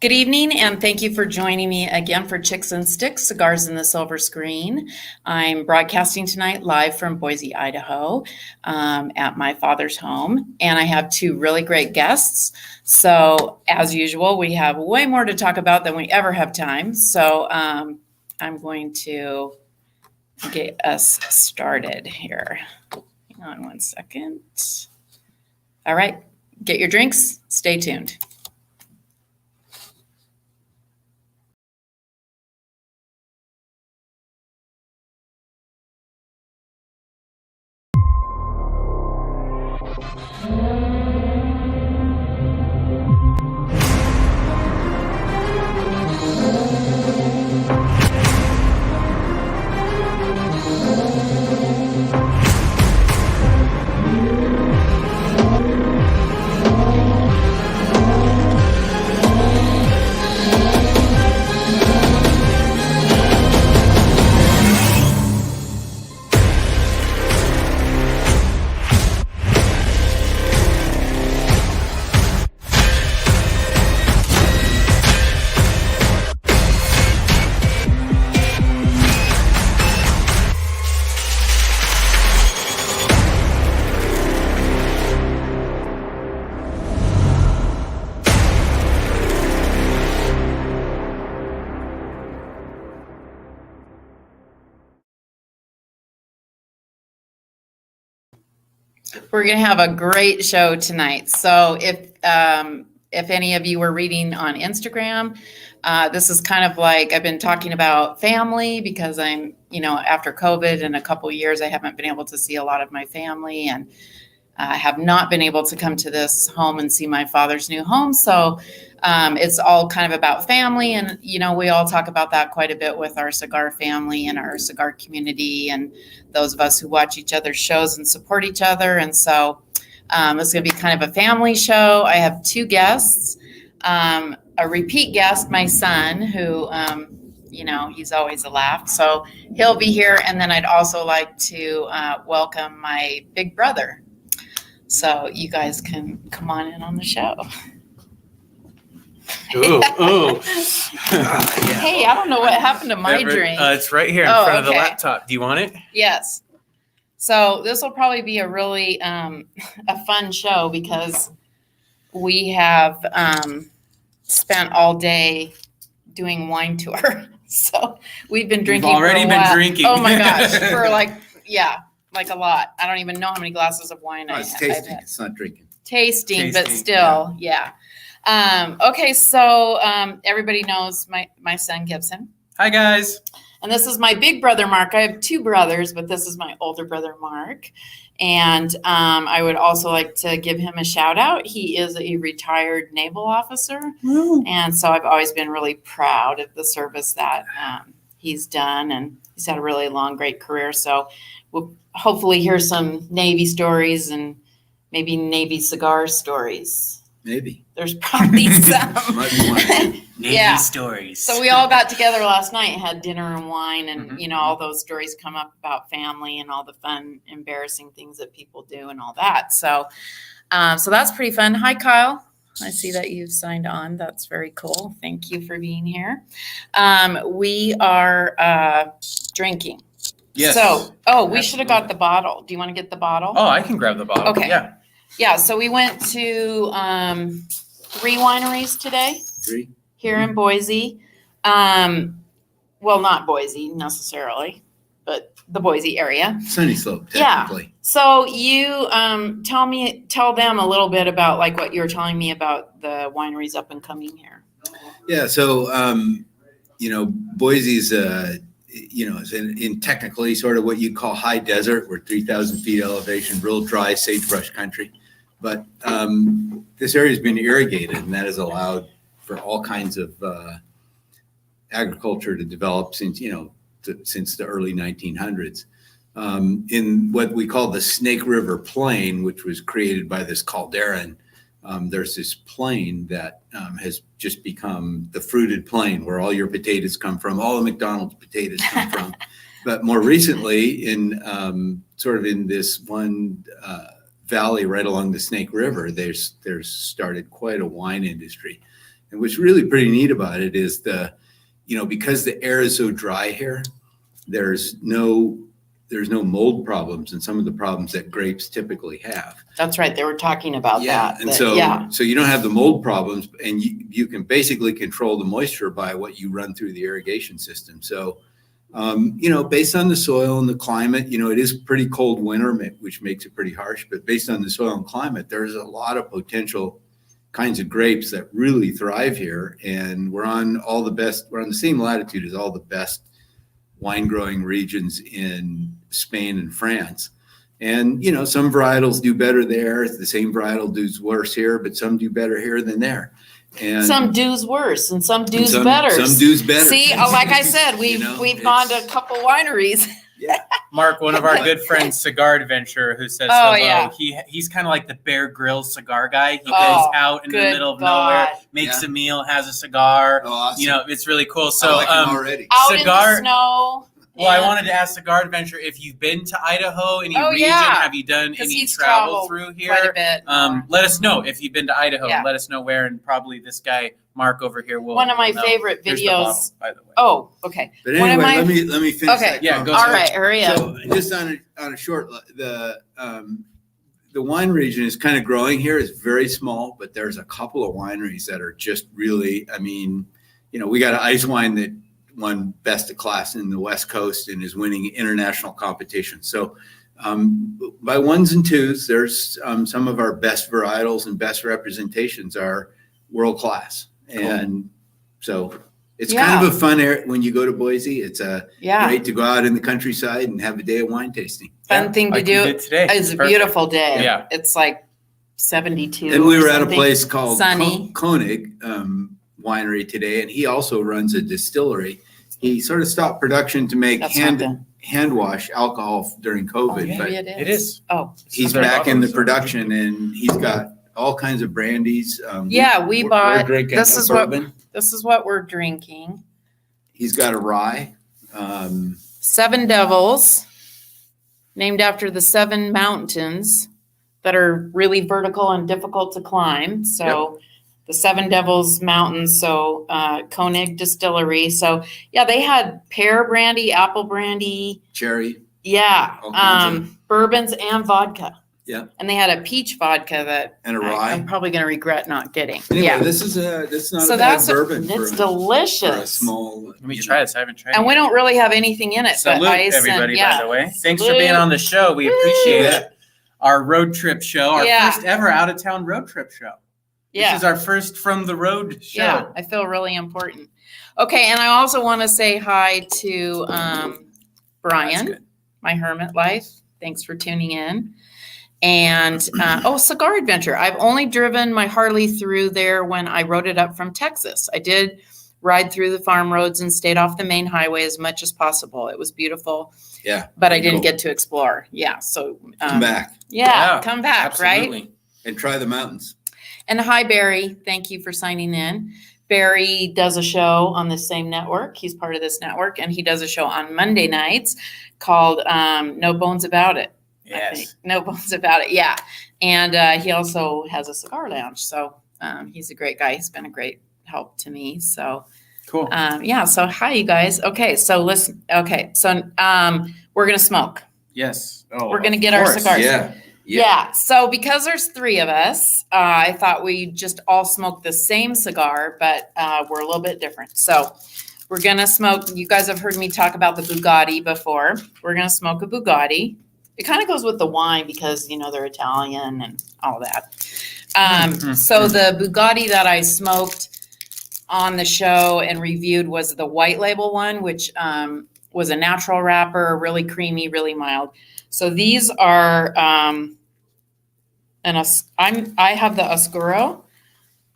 Good evening, and thank you for joining me again for Chix and Sticks, Cigars in the Silver Screen. I'm broadcasting tonight live from Boise, Idaho, at my father's home, and I have two really great guests. So, as usual, we have way more to talk about than we ever have time. So, I'm going to get us started here. Hang on one second. All right, get your drinks, stay tuned. We're going to have a great show tonight. So if any of you were reading on Instagram, this is kind of like I've been talking about family because I'm, after COVID and a couple of years, I haven't been able to see a lot of my family, and I have not been able to come to this home and see my father's new home. So it's all kind of about family. And, we all talk about that quite a bit with our cigar family and our cigar community and those of us who watch each other's shows and support each other. And so it's going to be kind of a family show. I have two guests, a repeat guest, my son, who, he's always a laugh. So he'll be here. And then I'd also like to welcome my big brother. So you guys can come on in on the show. Ooh. Hey, I don't know what happened to my drink. It's right here in front of the laptop. Do you want it? Yes. So this will probably be a really a fun show because we have spent all day doing wine tour. So we've been drinking. We've already been drinking. Oh my gosh, for like a lot. I don't even know how many glasses of wine it's tasting. It's not drinking. Tasting, but still, yeah. Okay, so everybody knows my son Gibson. Hi, guys. And this is my big brother, Mark. I have two brothers, but this is my older brother, Mark. And I would also like to give him a shout out. He is a retired naval officer. Woo. And so I've always been really proud of the service that he's done. And he's had a really long, great career. So we'll hopefully hear some Navy stories and maybe Navy cigar stories. Maybe. There's probably some. Navy stories. So we all got together last night, had dinner and wine, and all those stories come up about family and all the fun, embarrassing things that people do and all that. So, so that's pretty fun. Hi, Kyle. I see that you've signed on. That's very cool. Thank you for being here. We are drinking. Yes. So, we should have got the bottle. Do you want to get the bottle? Oh, I can grab the bottle. Okay. Yeah. Yeah, so we went to 3 wineries today. 3? Here in Boise. Well, not Boise necessarily, but the Boise area. Sunny Slope, technically. Yeah. So you tell them a little bit about like what you were telling me about the wineries up and coming here. Yeah, so Boise's is in technically sort of what you call high desert. We're 3,000 feet elevation, real dry sagebrush country. But this area has been irrigated, and that has allowed for all kinds of agriculture to develop since the early 1900s. In what we call the Snake River Plain, which was created by this caldera, there's this plain that has just become the fruited plain where all your potatoes come from, all the McDonald's potatoes come from. But more recently, in sort of in this one valley right along the Snake River, there's started quite a wine industry. And what's really pretty neat about it is because the air is so dry here, there's no mold problems and some of the problems that grapes typically have. That's right. They were talking about that. And so you don't have the mold problems, and you can basically control the moisture by what you run through the irrigation system. So, based on the soil and the climate, it is pretty cold winter, which makes it pretty harsh, but based on the soil and climate, there's a lot of potential kinds of grapes that really thrive here. And we're on the same latitude as all the best wine growing regions in Spain and France. And, some varietals do better there. The same varietal does worse here, but some do better here than there. And some do's worse and some do's better. Some do's better. See, like I said, we've gone to a couple wineries. Yeah. Mark, one of our good friends, Cigar Adventure, who says hello. Yeah. He's kind of like the Bear Grylls cigar guy. He goes out in the middle of nowhere, makes a meal, has a cigar. Oh, awesome. It's really cool. So I like him already. Out in the snow. Well, I wanted to ask Cigar Adventure if you've been to Idaho, any region, have you done any travel through here? Quite a bit. Let us know if you've been to Idaho. Let us know where, and probably this guy Mark over here will. One of my favorite videos. By the way. Oh, okay. But anyway, let me finish. Okay. That yeah. Go All right. Hurry up. So just on a short, the wine region is kind of growing here. It's very small, but there's a couple of wineries that are just really. We got an ice wine that won best of class in the West Coast and is winning international competition. So by ones and twos, there's some of our best varietals and best representations are world class. Cool. And so it's kind of a fun area when you go to Boise. It's great to go out in the countryside and have a day of wine tasting. Fun thing to do. Today. It's a beautiful day. Yeah. It's like 72. And we were at a place called Sunny. Koenig Winery today, and he also runs a distillery. He sort of stopped production to make hand wash alcohol during COVID, but it is. Oh, he's back in the production, and he's got all kinds of brandies. We bought. This is what we're drinking. He's got a rye. Seven Devils, named after the 7 mountains that are really vertical and difficult to climb. So. Yep. The 7 Devils Mountains, so Koenig Distillery. So they had pear brandy, apple brandy, cherry. Yeah, bourbons and vodka. Yeah, and they had a peach vodka and a rye. I'm probably going to regret not getting. Anyway, this is not a bad bourbon. It's delicious. For a small. Let me try this. I haven't tried it. And we don't really have anything in it. Salute, but ice everybody, and, by the way. Thanks for being on the show. We appreciate it. Our road trip show, our first ever out of town road trip show. Yeah. This is our first from the road show. Yeah, I feel really important. Okay, and I also want to say hi to Brian, my hermit life. Thanks for tuning in. And Cigar Adventure. I've only driven my Harley through there when I rode it up from Texas. I did ride through the farm roads and stayed off the main highway as much as possible. It was beautiful. Yeah. But I didn't get to explore. Yeah. So come back. Yeah, come back, absolutely. Right? And try the mountains. And hi, Barry. Thank you for signing in. Barry does a show on the same network. He's part of this network, and he does a show on Monday nights called No Bones About It. Yes. No Bones About It. Yeah. And he also has a cigar lounge. So he's a great guy. He's been a great help to me. So cool. So hi, you guys. Okay. So listen. Okay. So we're going to smoke. Yes. Oh, we're going to get our cigars. Yeah. So because there's 3 of us, I thought we just all smoke the same cigar, but we're a little bit different. So we're going to smoke. You guys have heard me talk about the Bugatti before. We're going to smoke a Bugatti. It kind of goes with the wine because, they're Italian and all that. So the Bugatti that I smoked on the show and reviewed was the white label one, which was a natural wrapper, really creamy, really mild. So these are, I have the Oscuro,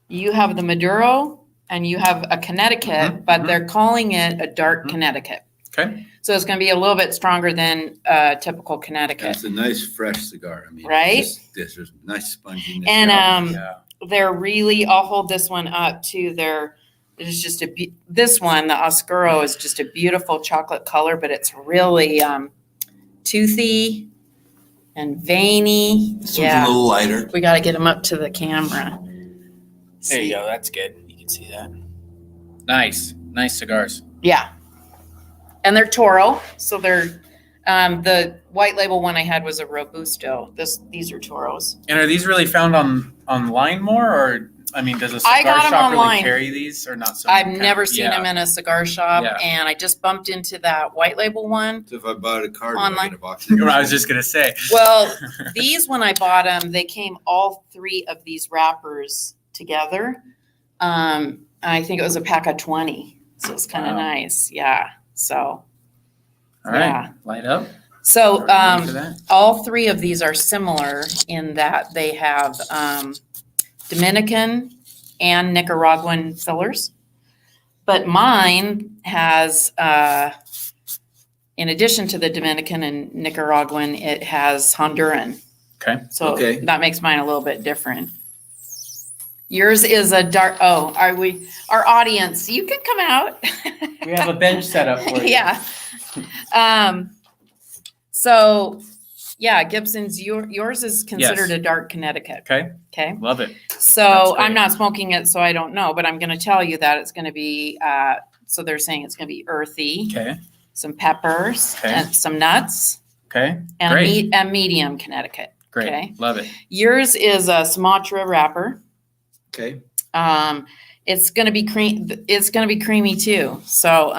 you have the Maduro, and you have a Connecticut, but they're calling it a dark Connecticut. Okay. So it's going to be a little bit stronger than typical Connecticut. It's a nice fresh cigar. I mean, right? There's nice sponginess. And they're really, I'll hold this one up to it's just this one, the Oscuro, is just a beautiful chocolate color, but it's really toothy and veiny. This one's a little lighter. We got to get them up to the camera. There you go. That's good. You can see that. Nice cigars. Yeah. And they're Toro. So they're, the white label one I had was a Robusto. These are Toros. And are these really found online more, or I mean, does a cigar shop really carry these, or not so much? I've never seen them in a cigar shop, and I just bumped into that white label one. So if I bought a card, online, do I get a box? I was just gonna say. Well, these, when I bought them, they came all three of these wrappers together. I think it was a pack of 20, so it's kind of nice. Yeah. So. All right, light up. So all three of these are similar in that they have Dominican and Nicaraguan fillers. But mine has, in addition to the Dominican and Nicaraguan, it has Honduran. Okay. So that makes mine a little bit different. Yours is a dark, our audience, you can come out. We have a bench set up for you. Yeah. So yeah, Gibson's, yours is considered a dark Connecticut. Okay. Love it. So I'm not smoking it, so I don't know, but I'm going to tell you that it's going to be, so they're saying it's going to be earthy. Okay. Some peppers and some nuts. Okay. And a medium Connecticut. Great. Okay. Love it. Yours is a Sumatra wrapper. Okay. It's going to be creamy too. So,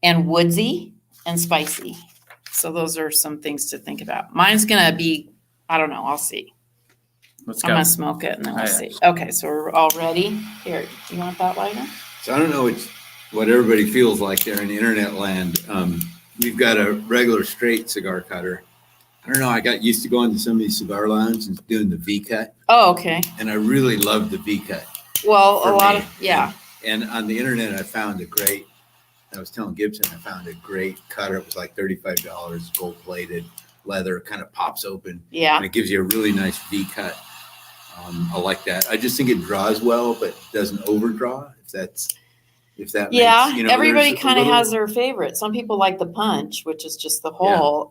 and woodsy and spicy. So those are some things to think about. Mine's going to be, I don't know. I'll see. Let's I'm go. going to smoke it and then we'll see. Okay. So we're all ready. Here, you want that lighter? So I don't know what everybody feels like there in internet land. We've got a regular straight cigar cutter. I don't know. I got used to going to some of these cigar lounges and doing the V cut. Oh, okay. And I really love the V cut. Well, a lot of, And on the internet, I was telling Gibson, I found a great cutter. It was like $35, gold plated, leather, kind of pops open. Yeah. And it gives you a really nice V cut. I like that. I just think it draws well, but doesn't overdraw. If that makes, everybody kind of has their favorite. Some people like the punch, which is just the hole.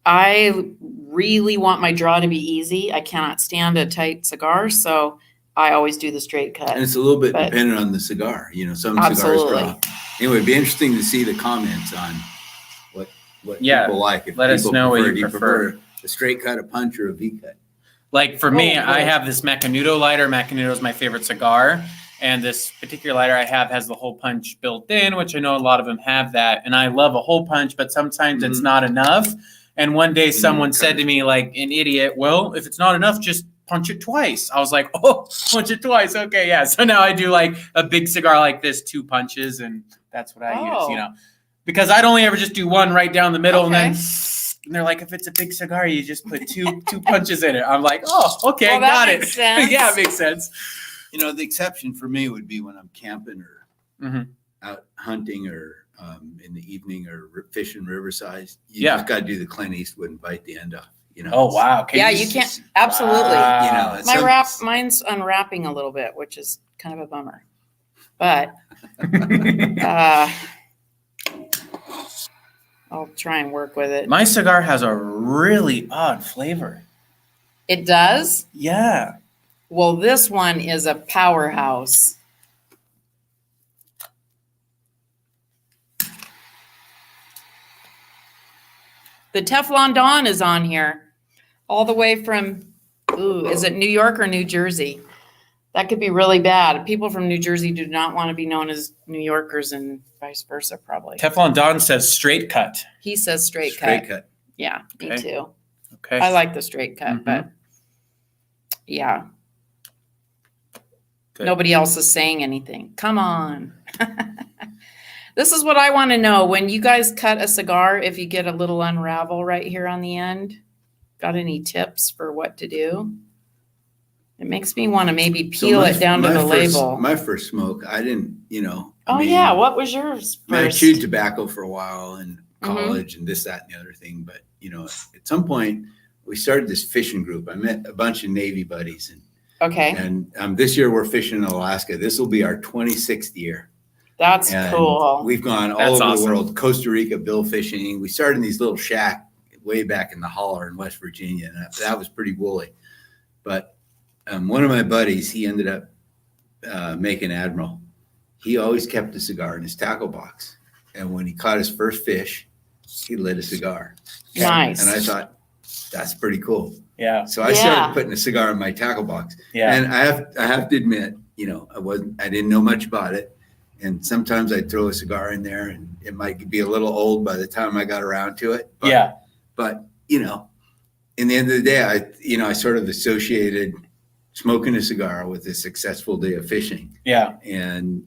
I really want my draw to be easy. I cannot stand a tight cigar, so I always do the straight cut. And it's a little bit dependent on the cigar. Some cigars draw. Anyway, it'd be interesting to see the comments on what people like. Let us know what you prefer. A straight cut, a punch, or a V cut. Like for me, I have this Macanudo lighter. Macanudo is my favorite cigar. And this particular lighter I have has the hole punch built in, which I know a lot of them have that. And I love a hole punch, but sometimes it's not enough. And one day someone said to me, like an idiot, well, if it's not enough, just punch it twice. I was like, oh, punch it twice. Okay, yeah. So now I do like a big cigar like this, 2 punches, and that's what I use, because I'd only ever just do one right down the middle, and then they're like, if it's a big cigar, you just put two punches in it. I'm like, oh, okay, got it. Yeah, it makes sense. The exception for me would be when I'm camping or out hunting or in the evening or fishing riverside. You just got to do the Clint Eastwood and bite the end off. Oh wow! You can't. Absolutely. Mine's unwrapping a little bit, which is kind of a bummer. But I'll try and work with it. My cigar has a really odd flavor. It does? Yeah. Well, this one is a powerhouse. The Teflon Don is on here, all the way from, is it New York or New Jersey? That could be really bad. People from New Jersey do not want to be known as New Yorkers and vice versa, probably. Teflon Don says straight cut. He says straight cut. Yeah, me too. Okay. I like the straight cut, but yeah. Good. Nobody else is saying anything. Come on. This is what I want to know. When you guys cut a cigar, if you get a little unravel right here on the end, got any tips for what to do? It makes me want to maybe peel it down to the label. My first smoke, I didn't, what was yours first? I chewed tobacco for a while in college and this, that, and the other thing. But, at some point, we started this fishing group. I met a bunch of Navy buddies. And this year we're fishing in Alaska. This will be our 26th year. That's cool. We've gone all over the world. Costa Rica, bill fishing. We started in these little shack way back in the holler in West Virginia. And that was pretty woolly. But one of my buddies, he ended up making admiral, he always kept a cigar in his tackle box. And when he caught his first fish, he lit a cigar. Nice. And I thought, that's pretty cool. Yeah. So I started putting a cigar in my tackle box. Yeah. And I have to admit, I didn't know much about it. And sometimes I'd throw a cigar in there and it might be a little old by the time I got around to it. But, in the end of the day, I sort of associated smoking a cigar with a successful day of fishing. Yeah. And,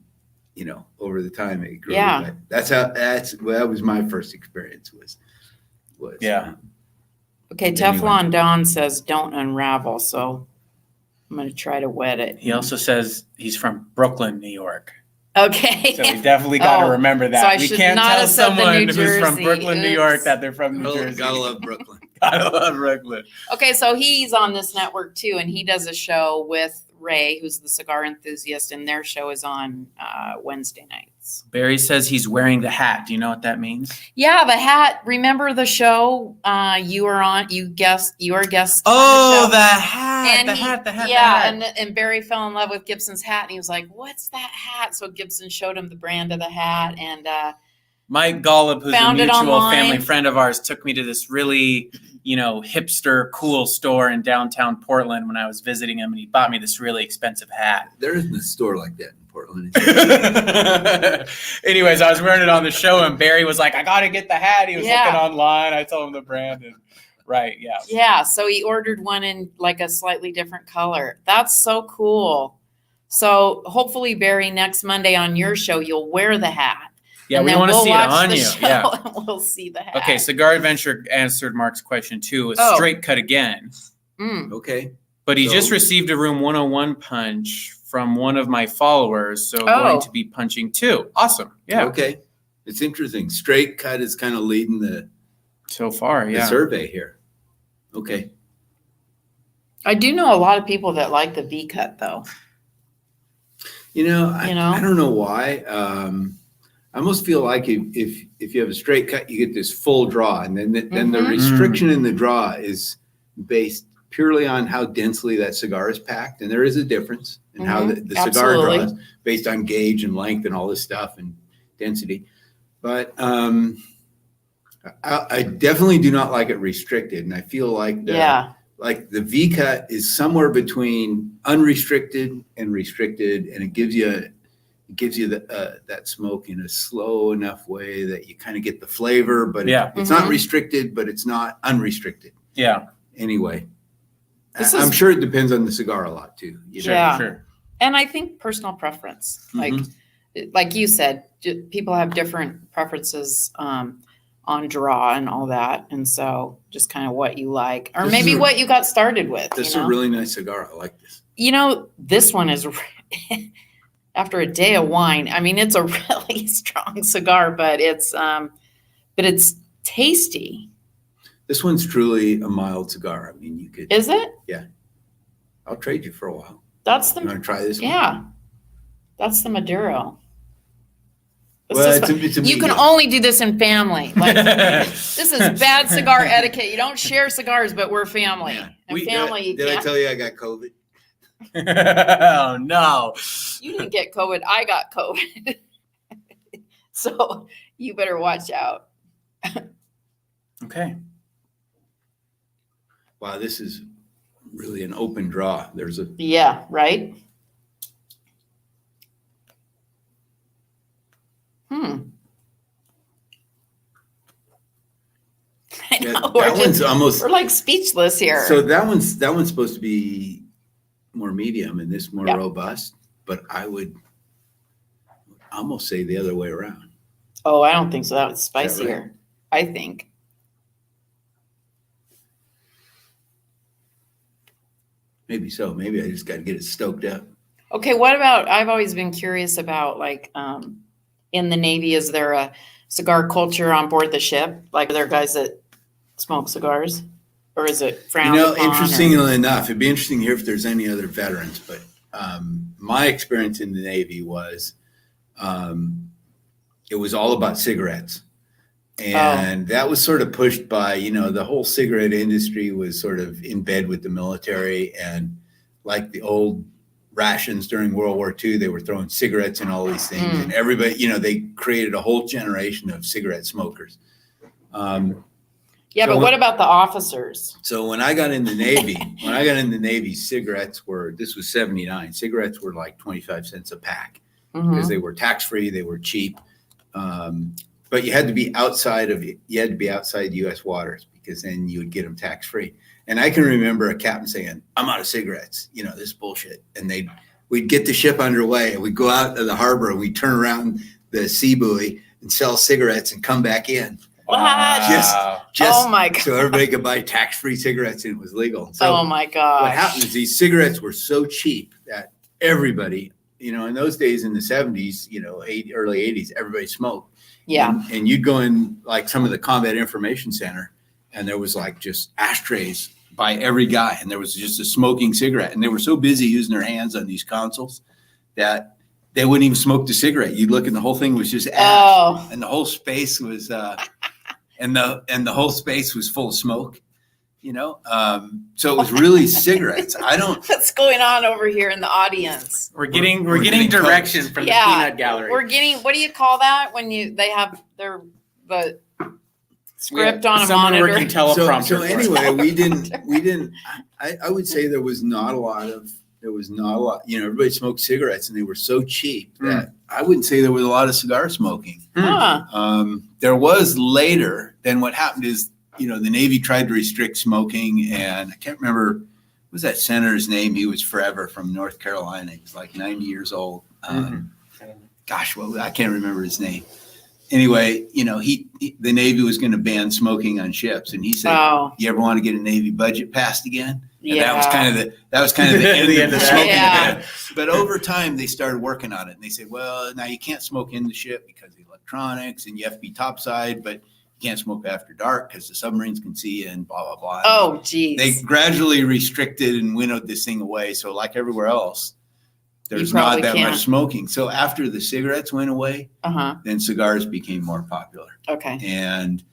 over the time it grew. Yeah. But that was my first experience was yeah. Okay. Teflon Don says don't unravel. So I'm going to try to wet it. He also says he's from Brooklyn, New York. Okay. So we definitely got to remember that. So I we should can't not tell have said someone New who's from Jersey. Brooklyn, New Oops. York that they're from New Jersey. Gotta love Brooklyn. Gotta love Brooklyn. Okay, so he's on this network too, and he does a show with Ray, who's the cigar enthusiast, and their show is on Wednesday nights. Barry says he's wearing the hat. Do you know what that means? Yeah, the hat. Remember the show you were on? You were a guest. Oh, on the hat. And the hat. Yeah, and Barry fell in love with Gibson's hat, and he was like, "What's that hat?" So Gibson showed him the brand of the hat, and Mike Golub, who's a found it mutual online. family friend of ours, took me to this really, hipster, cool store in downtown Portland when I was visiting him, and he bought me this really expensive hat. There isn't a store like that in Portland. Anyways, I was wearing it on the show, and Barry was like, I got to get the hat. He was looking online. I told him the brand. And right, yeah. Yeah, so he ordered one in like a slightly different color. That's so cool. So hopefully, Barry, next Monday on your show, you'll wear the hat. Yeah, and we want to see it on you. Yeah. And we'll see the hat. Okay, Cigar Adventure answered Mark's question too. A straight cut again. Okay. But he just received a Room 101 punch from one of my followers, so going to be punching too. Awesome. Yeah. Okay. It's interesting. Straight cut is kind of leading the survey here. Okay. I do know a lot of people that like the V cut though. I don't know why. I almost feel like if you have a straight cut, you get this full draw, and then the restriction in the draw is based purely on how densely that cigar is packed, and there is a difference in how the cigar draws based on gauge and length and all this stuff and density. But I definitely do not like it restricted, and I feel like the V cut is somewhere between unrestricted and restricted, and it gives you that smoke in a slow enough way that you kind of get the flavor, but it's not restricted, but it's not unrestricted. Yeah. Anyway, I'm sure it depends on the cigar a lot too. Sure. And I think personal preference, like you said, people have different preferences on draw and all that, and so just kind of what you like, or maybe what you got started with. This is a really nice cigar. I like this. This one is. After a day of wine, I mean, it's a really strong cigar, but it's tasty. This one's truly a mild cigar. I mean, you could. Is it? Yeah. I'll trade you for a while. You want to try this one? Yeah. That's the Maduro. You can only do this in family. This is bad cigar etiquette. You don't share cigars, but we're family. Yeah. Did I tell you I got COVID? Oh no. You didn't get COVID. I got COVID. So you better watch out. Okay. Wow, this is really an open draw. Yeah, right? I know. We're like speechless here. So that one's supposed to be more medium and this more robust, but I would almost say the other way around. Oh, I don't think so. That was spicier. Right? I think. Maybe so. Maybe I just got to get it stoked up. Okay, what about, I've always been curious about, like, in the Navy, is there a cigar culture on board the ship? Like, are there guys that smoke cigars? Or is it frowned upon? Interestingly enough, it'd be interesting to hear if there's any other veterans, but my experience in the Navy was it was all about cigarettes. And that was sort of pushed by, the whole cigarette industry was sort of in bed with the military, and like the old rations during World War II. They were throwing cigarettes in all these things, and everybody, they created a whole generation of cigarette smokers. But what about the officers? So when I got in the Navy, cigarettes were, this was 79, cigarettes were like 25 cents a pack because they were tax-free, they were cheap. But you had to be outside U.S. waters because then you would get them tax-free. And I can remember a captain saying, "I'm out of cigarettes, this bullshit." And we'd get the ship underway and we'd go out to the harbor and we'd turn around the sea buoy and sell cigarettes and come back in. Wow. Just oh my God. So everybody could buy tax-free cigarettes and it was legal. So oh my God. What happened is these cigarettes were so cheap that everybody, in those days in the 70s, early 80s, everybody smoked. Yeah. And you'd go in like some of the Combat Information Center and there was like just ashtrays by every guy. And there was just a smoking cigarette. And they were so busy using their hands on these consoles that they wouldn't even smoke the cigarette. You'd look and the whole thing was just ash. And the whole space was, and the whole space was full of smoke, so it was really cigarettes. What's going on over here in the audience? We're getting direction from the peanut gallery. We're getting, what do you call that when they have the script on a monitor? Working teleprompter. So anyway, we didn't, I would say there was not a lot, everybody smoked cigarettes and they were so cheap that I wouldn't say there was a lot of cigar smoking. There was later. Then what happened is, the Navy tried to restrict smoking, and I can't remember, what was that senator's name? He was forever from North Carolina. He was like 90 years old. Gosh, I can't remember his name. Anyway, the Navy was going to ban smoking on ships, and he said, "You ever want to get a Navy budget passed again?" And that was kind of the end of the smoking ban. But over time, they started working on it, and they said, "Well, now you can't smoke in the ship because of electronics, and you have to be topside, but you can't smoke after dark because the submarines can see you," and blah blah blah. Oh, geez. They gradually restricted and winnowed this thing away. So, like everywhere else, there's not that much smoking. So after the cigarettes went away, then cigars became more popular. Okay. And,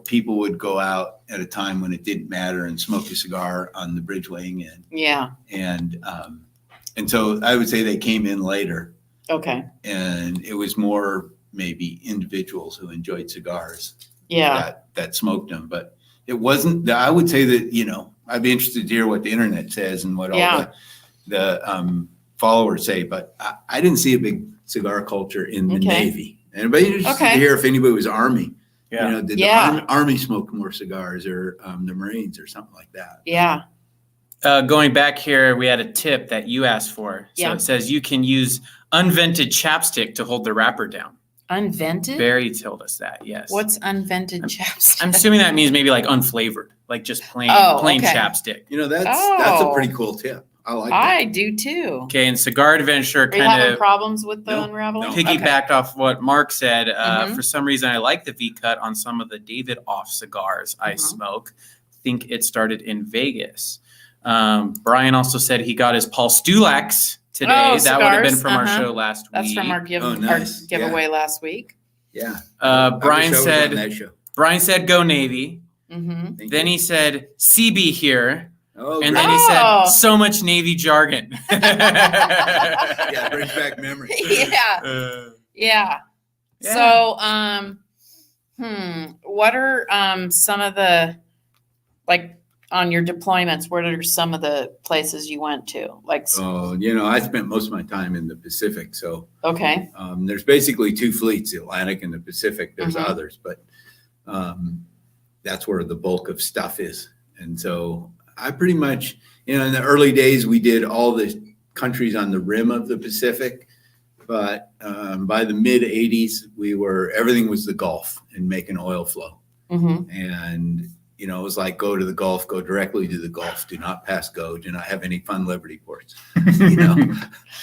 people would go out at a time when it didn't matter and smoke a cigar on the bridge wing. And so I would say they came in later. Okay. And it was more maybe individuals who enjoyed cigars. Yeah. That smoked them. But it wasn't, I would say that, I'd be interested to hear what the internet says and what all the followers say, but I didn't see a big cigar culture in the Navy. Anybody interested to hear if anybody was Army? Did the Army smoke more cigars, or the Marines or something like that? Yeah. Going back here, we had a tip that you asked for. So it says you can use unvented chapstick to hold the wrapper down. Unvented? Barry told us that, yes. What's unvented chapstick? I'm assuming that means maybe like unflavored, like just plain chapstick. That's a pretty cool tip. I like that. I do too. Okay, and Cigar Adventure kind of having problems with the unraveling? Piggybacked off what Mark said. For some reason, I like the V-cut on some of the David Off cigars I smoke. Think it started in Vegas. Brian also said he got his Paul Stulax today. That would have been from our show last week. That's from our giveaway last week. Yeah. Brian said go Navy. Then he said CB here. And then he said so much Navy jargon. Yeah, brings back memories. Yeah. So, what are some of the, like, on your deployments, what are some of the places you went to? Like, I spent most of my time in the Pacific. So there's basically two fleets, the Atlantic and the Pacific. There's others, but that's where the bulk of stuff is. And so I pretty much, in the early days, we did all the countries on the rim of the Pacific, but by the mid 80s, everything was the Gulf and making oil flow. And, it was like, go to the Gulf, go directly to the Gulf, do not pass go, do not have any fun Liberty ports,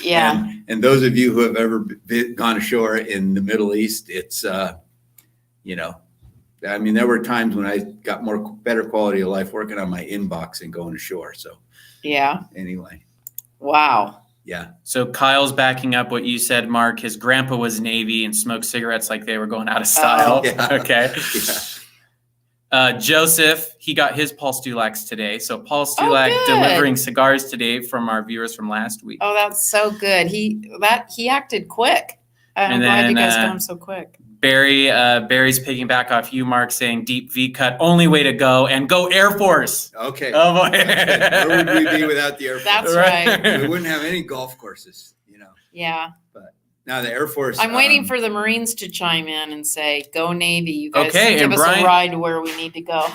Yeah. And those of you who have ever gone ashore in the Middle East, it's, there were times when I got better quality of life working on my inbox and going ashore. So, anyway. Wow. Yeah. So Kyle's backing up what you said, Mark. His grandpa was Navy and smoked cigarettes like they were going out of style. Okay. Joseph, he got his Paul Stulax today. So Paul Stulax delivering cigars today from our viewers from last week. Oh, that's so good. He acted quick. I'm glad you guys got him so quick. Barry's piggyback off you, Mark, saying deep V cut, only way to go, and go Air Force. Okay. Oh boy. Where would we be without the Air Force? That's right. We wouldn't have any golf courses, Yeah. But now the Air Force. I'm waiting for the Marines to chime in and say, "Go Navy, you guys give us Brian, a ride to where we need to go."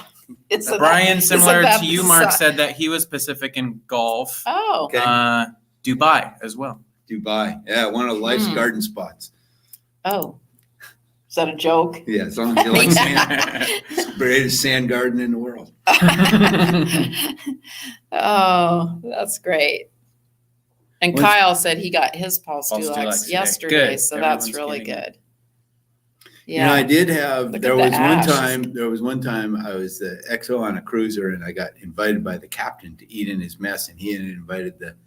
Brian, similar to you, Mark, said that he was Pacific in golf. Oh. Okay. Dubai as well. Dubai, yeah, one of life's garden spots. Oh, is that a joke? Yeah, as long as you like sand. It's the greatest sand garden in the world. Oh, that's great. And Kyle said he got his Paul Stulax yesterday, good. So that's really good. Yeah, I did have. There was one time I was the XO on a cruiser, and I got invited by the captain to eat in his mess, and he had invited the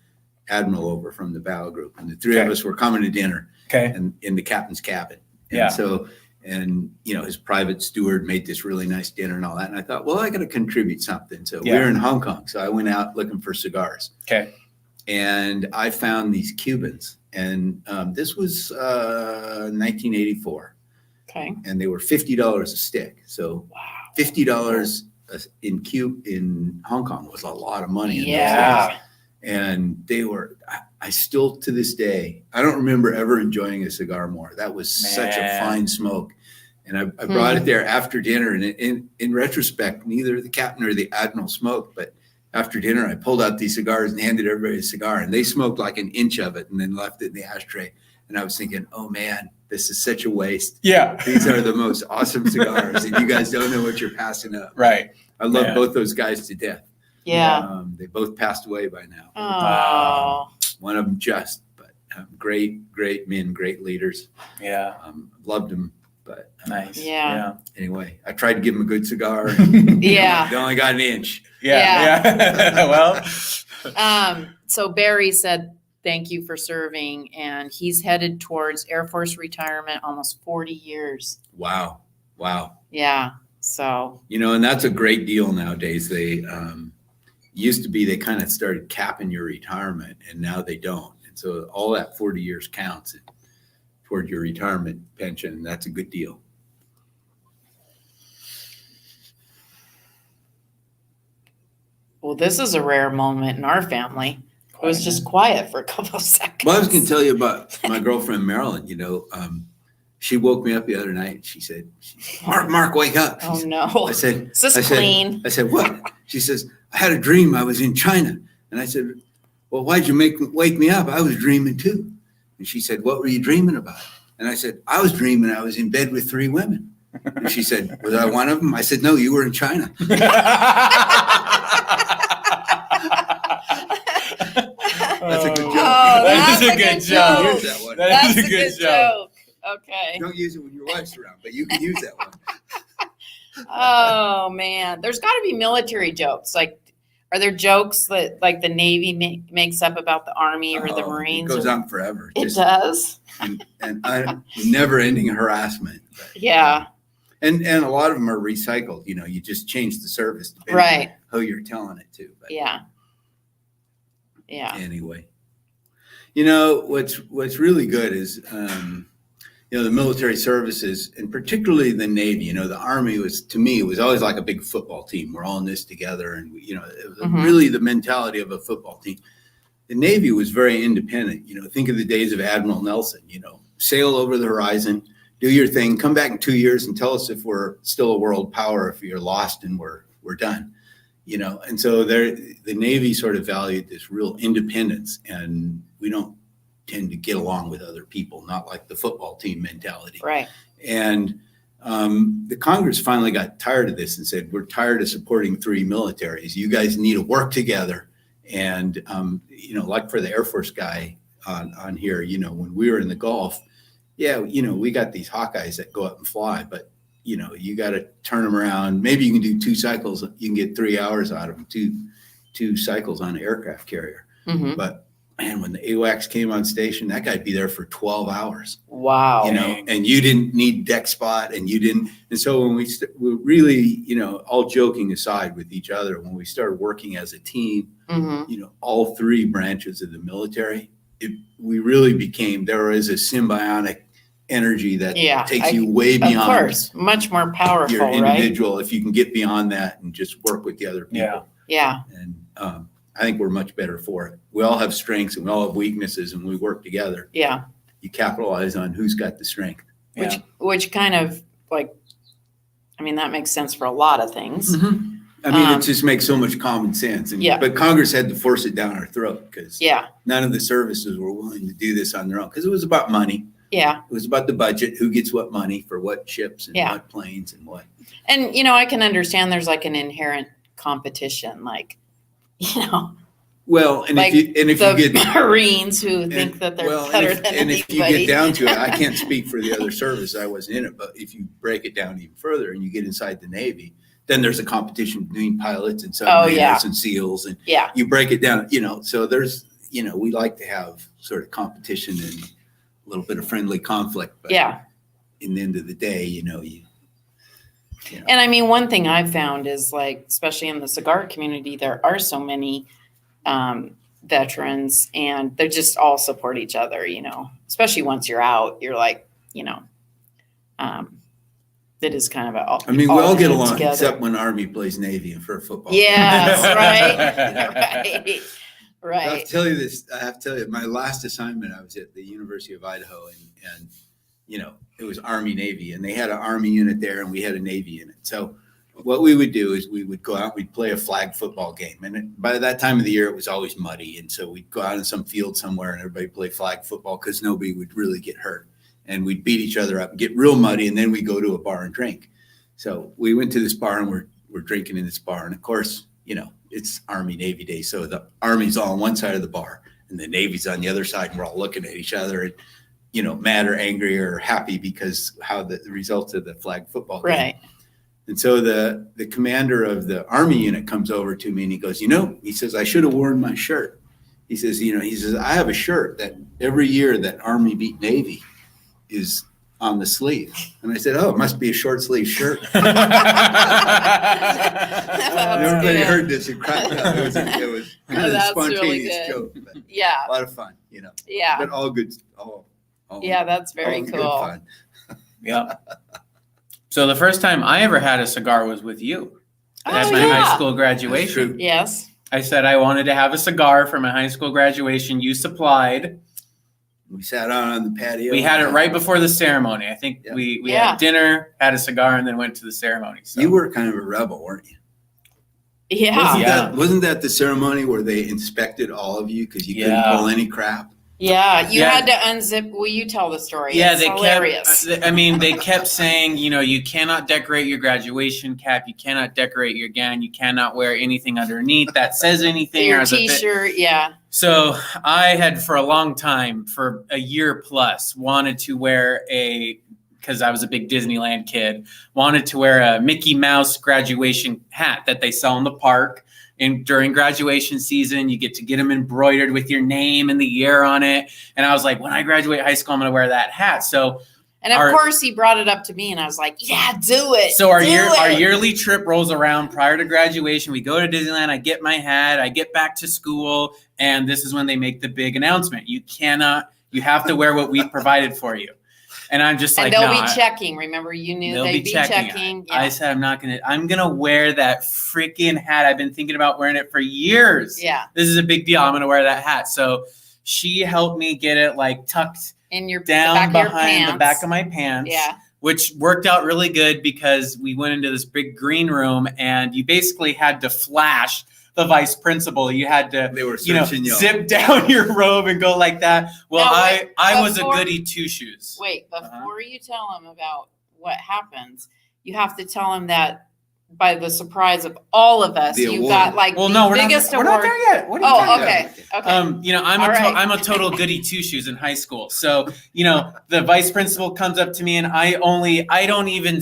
admiral over from the battle group, and the three of us were coming to dinner. And in the captain's cabin. And so, his private steward made this really nice dinner and all that. And I thought, well, I got to contribute something. So we were in Hong Kong. So I went out looking for cigars. Okay. And I found these Cubans. And this was 1984. Okay. And they were $50 a stick. So $50 in Hong Kong was a lot of money. Yeah. And they were, I still to this day, I don't remember ever enjoying a cigar more. That was such a fine smoke. And I brought it there after dinner. And in retrospect, neither the captain or the admiral smoked. But after dinner, I pulled out these cigars and handed everybody a cigar. And they smoked like an inch of it and then left it in the ashtray. And I was thinking, oh, man, this is such a waste. Yeah. These are the most awesome cigars. And you guys don't know what you're passing up. Right. I love both those guys to death. Yeah. They both passed away by now. Oh. One of them but great men, great leaders. Yeah. Loved them, but nice. Yeah. Anyway, I tried to give them a good cigar. Yeah. They only got an inch. Yeah. Well. So Barry said, thank you for serving. And he's headed towards Air Force retirement, almost 40 years. Wow. Yeah. So. And that's a great deal nowadays. They used to be, they kind of started capping your retirement, and now they don't. And so all that 40 years counts toward your retirement pension. And that's a good deal. Well, this is a rare moment in our family. It was just quiet for a couple of seconds. Well, I was going to tell you about my girlfriend, Marilyn. She woke me up the other night. She said, Mark, wake up. Oh, no. I said, is this clean? I said, what? She says, I had a dream I was in China. And I said, well, why'd you wake me up? I was dreaming too. And she said, what were you dreaming about? And I said, I was dreaming I was in bed with 3 women. And she said, was I one of them? I said, no, you were in China. That's a good joke. Oh, that's a good joke. Use that one. That's a good joke. Okay. Don't use it when your wife's around, but you can use that one. Oh, man. There's got to be military jokes. Like, are there jokes that like the Navy makes up about the Army or the Marines? It goes on forever. It does. And never ending harassment. But, yeah. And a lot of them are recycled. You just change the service depending on who you're telling it to. But yeah. Anyway, what's really good is the military services, and particularly the Navy. The Army was, to me, it was always like a big football team. We're all in this together, and it was really the mentality of a football team. The Navy was very independent. Think of the days of Admiral Nelson. Sail over the horizon, do your thing, come back in 2 years and tell us if we're still a world power, if you're lost and we're done. And so the Navy sort of valued this real independence, and we don't tend to get along with other people, not like the football team mentality. Right. And the Congress finally got tired of this and said, we're tired of supporting 3 militaries. You guys need to work together. And, like for the Air Force guy on here, when we were in the Gulf, we got these Hawkeyes that go up and fly, but you got to turn them around. Maybe you can do 2 cycles. You can get 3 hours out of them, two cycles on an aircraft carrier. Mm-hmm. But man, when the AWACS came on station, that guy'd be there for 12 hours. Wow. And you didn't need deck spot and so when we really, all joking aside with each other, when we started working as a team, all three branches of the military, we really became, there is a symbiotic energy that takes you way beyond. Of course, much more powerful, your individual, right? If you can get beyond that and just work with the other people. Yeah. And I think we're much better for it. We all have strengths and we all have weaknesses, and we work together. Yeah. You capitalize on who's got the strength. Which kind of that makes sense for a lot of things. Mm-hmm. It just makes so much common sense. But Congress had to force it down our throat because none of the services were willing to do this on their own, because it was about money. Yeah. It was about the budget, who gets what money for what ships and what planes and what. And, I can understand there's like an inherent competition, Well, and like if you get Marines who think that they're better than anybody. And if you get down to it, I can't speak for the other service. I wasn't in it, but if you break it down even further and you get inside the Navy, then there's a competition between pilots and submariners and SEALs, and you break it down. So there's, we like to have sort of competition and a little bit of friendly conflict. But in the end of the day, And one thing I've found is, like, especially in the cigar community, there are so many veterans, and they just all support each other, especially once you're out, you're like, it is kind of we all get along together. Except when Army plays Navy and for football. Yes, right. Right. I have to tell you this. I have to tell you, my last assignment, I was at the University of Idaho, and it was Army Navy, and they had an Army unit there, and we had a Navy unit. So what we would do is we would go out, we'd play a flag football game. And by that time of the year, it was always muddy. And so we'd go out in some field somewhere and everybody play flag football because nobody would really get hurt. And we'd beat each other up and get real muddy. And then we go to a bar and drink. So we went to this bar and we're drinking in this bar. And of course, it's Army Navy Day. So the Army's all on one side of the bar and the Navy's on the other side. And we're all looking at each other and, mad or angry or happy because how the results of the flag football game. Right. And so the commander of the Army unit comes over to me and he goes, he says, I should have worn my shirt. He says, I have a shirt that every year that Army beat Navy is on the sleeve. And I said, oh, it must be a short sleeve shirt. Everybody heard this and cracked up. It was kind of a spontaneous really joke. But a lot of fun, Yeah. But all good. That's very cool. Good fun. Yeah. So the first time I ever had a cigar was with you at my high school graduation. Yes. I said I wanted to have a cigar for my high school graduation. You supplied. We sat on the patio. We had it right before the ceremony. I think we had dinner, had a cigar, and then went to the ceremony. So. You were kind of a rebel, weren't you? Yeah. Wasn't that the ceremony where they inspected all of you because you couldn't pull any crap? Yeah, you had to unzip. Will you tell the story? Yeah, it's hilarious. They kept saying, you cannot decorate your graduation cap, you cannot decorate your gown, you cannot wear anything underneath that says anything. Your T-shirt, So I had for a long time, for a year plus, wanted to wear because I was a big Disneyland kid, wanted to wear a Mickey Mouse graduation hat that they sell in the park. And during graduation season, you get them embroidered with your name and the year on it. And I was like, when I graduate high school, I'm going to wear that hat. So, and of course, he brought it up to me, and I was like, yeah, do it. So our yearly trip rolls around prior to graduation. We go to Disneyland. I get my hat. I get back to school, and this is when they make the big announcement. You have to wear what we provided for you. And I'm just like, they'll be checking. Remember, you knew they'd be checking. I said, I'm going to wear that freaking hat. I've been thinking about wearing it for years. Yeah. This is a big deal. I'm going to wear that hat. So she helped me get it tucked in down behind the back of my pants. Yeah. Which worked out really good because we went into this big green room and you basically had to flash the vice principal. You had to, zip down your robe and go like that. Well, I was a goody two shoes. Wait, before you tell him about what happens, you have to tell him that by the surprise of all of us, you got the biggest award. We're not there yet. What are you okay. I'm a total goody two shoes in high school. So, the vice principal comes up to me and I don't even,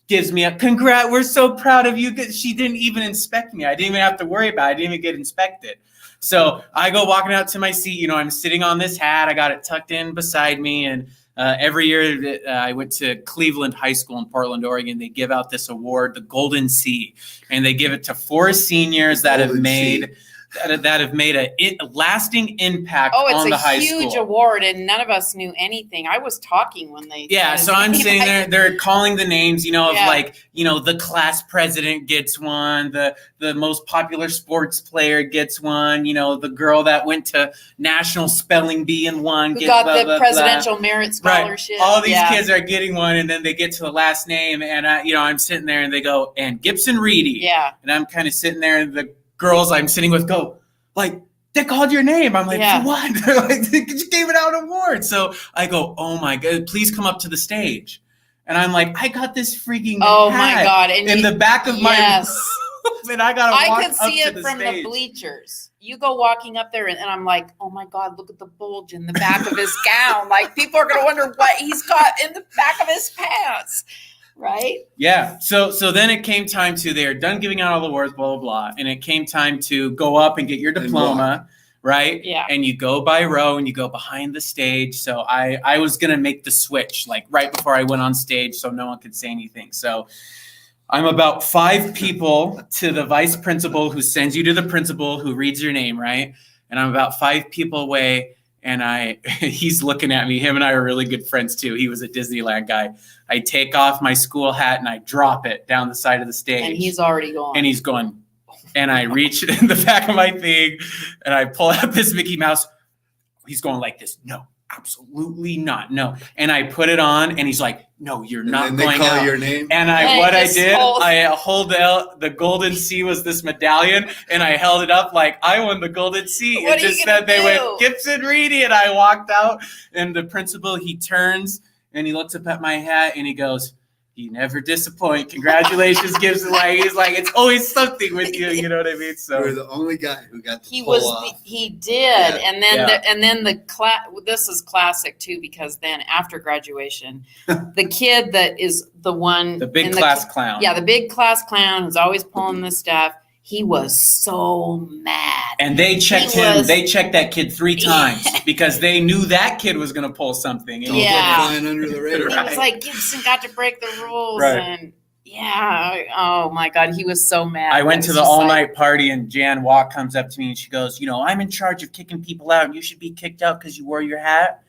gives me a congrats. We're so proud of you. She didn't even inspect me. I didn't even have to worry about it. I didn't even get inspected. So I go walking out to my seat. You know, I'm sitting on this hat. I got it tucked in beside me. And every year I went to Cleveland High School in Portland, Oregon. They give out this award, the Golden C, and they give it to 4 seniors that have made a lasting impact on the high school. Oh, it's a huge award, and none of us knew anything. I was talking when they so I'm sitting there, they're calling the names, of like, the class president gets one, the most popular sports player gets one, the girl that went to National Spelling Bee and won. Who got the Presidential Merit Scholarship. Right. All these kids are getting one, and then they get to the last name, and I'm sitting there, and they go, and Gibson Reedy. Yeah. And I'm kind of sitting there, and the girls I'm sitting with go, like, they called your name. I'm like, for what? They're like, they just gave it out an award. So I go, oh my God, please come up to the stage. And I'm like, I got this freaking my God. And in the back of my and I got to walk I could see up it to the from stage. The bleachers. You go walking up there and I'm like, oh my God, look at the bulge in the back of his gown. Like, people are going to wonder what he's got in the back of his pants. Right? Yeah. So then it came time to, they're done giving out all the awards, blah, blah, blah. And it came time to go up and get your diploma, right? Yeah. And you go by row and you go behind the stage. So I was going to make the switch, like right before I went on stage so no one could say anything. So I'm about 5 people to the vice principal who sends you to the principal who reads your name, right? And I'm about 5 people away. And he's looking at me. Him and I are really good friends too. He was a Disneyland guy. I take off my school hat and I drop it down the side of the stage. And he's already gone. And he's going. And I reach in the back of my thing and I pull out this Mickey Mouse. He's going like this. No, absolutely not. No. And I put it on and he's like, no, you're not going out. They call your name. And I hold the Golden C was this medallion and I held it up like I won the Golden C. What it just said they went Gibson Reedy and I walked out and the principal, he turns and he looks up at my hat and he goes, you never disappoint. Congratulations, Gibson. Like, he's like, it's always something with you. You know what I mean? So you're the only guy who got to he did. Yeah. And then the class, this is classic too, because then after graduation, the kid that is the big class clown. Yeah. The big class clown who's always pulling this stuff. He was so mad. And they checked him. They checked that kid 3 times because they knew that kid was going to pull something. And flying under the radar. He was like, Gibson got to break the rules. Right. And oh my God, he was so mad. I went to the all-night party and Jan Walk comes up to me and she goes, I'm in charge of kicking people out and you should be kicked out because you wore your hat.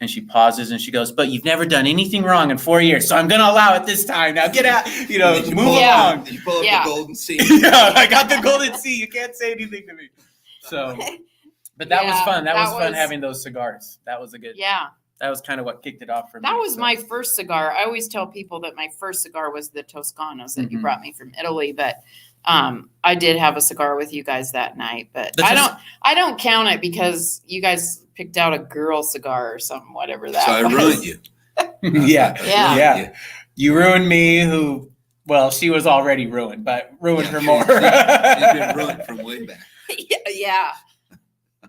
And she pauses and she goes, but you've never done anything wrong in 4 years. So I'm going to allow it this time. Now get out, move along. You pull up the Golden C. I got the Golden C. You can't say anything to me. So, but that was fun. That was fun having those cigars. That was that was kind of what kicked it off for me. That was my first cigar. I always tell people that my first cigar was the Toscanos that you brought me from Italy. But I did have a cigar with you guys that night. But I don't count it because you guys picked out a girl cigar or something, whatever that was. So I ruined you. Yeah. You ruined me she was already ruined, but ruined her more. You've been ruined from way back. Yeah.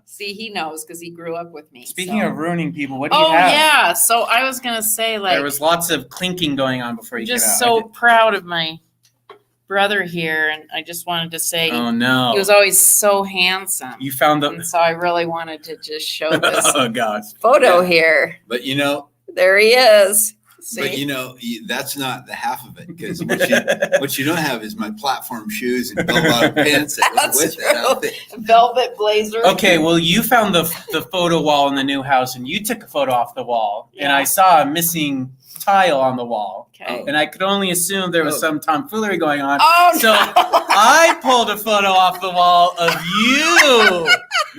See, he knows because he grew up with me. Speaking of ruining people, what do you have? Oh, yeah. So I was going to say, there was lots of clinking going on before you came out. Just so proud of my brother here, and I just wanted to say he was always so handsome. You found and so I really wanted to just show this photo here. But there he is. See? But that's not the half of it, because what you don't have is my platform shoes and bell-bottom pants that went with that outfit. Velvet blazer. Okay, well, you found the photo wall in the new house, and you took a photo off the wall, and I saw a missing tile on the wall. Okay. And I could only assume there was some tomfoolery going on. So I pulled a photo off the wall of you.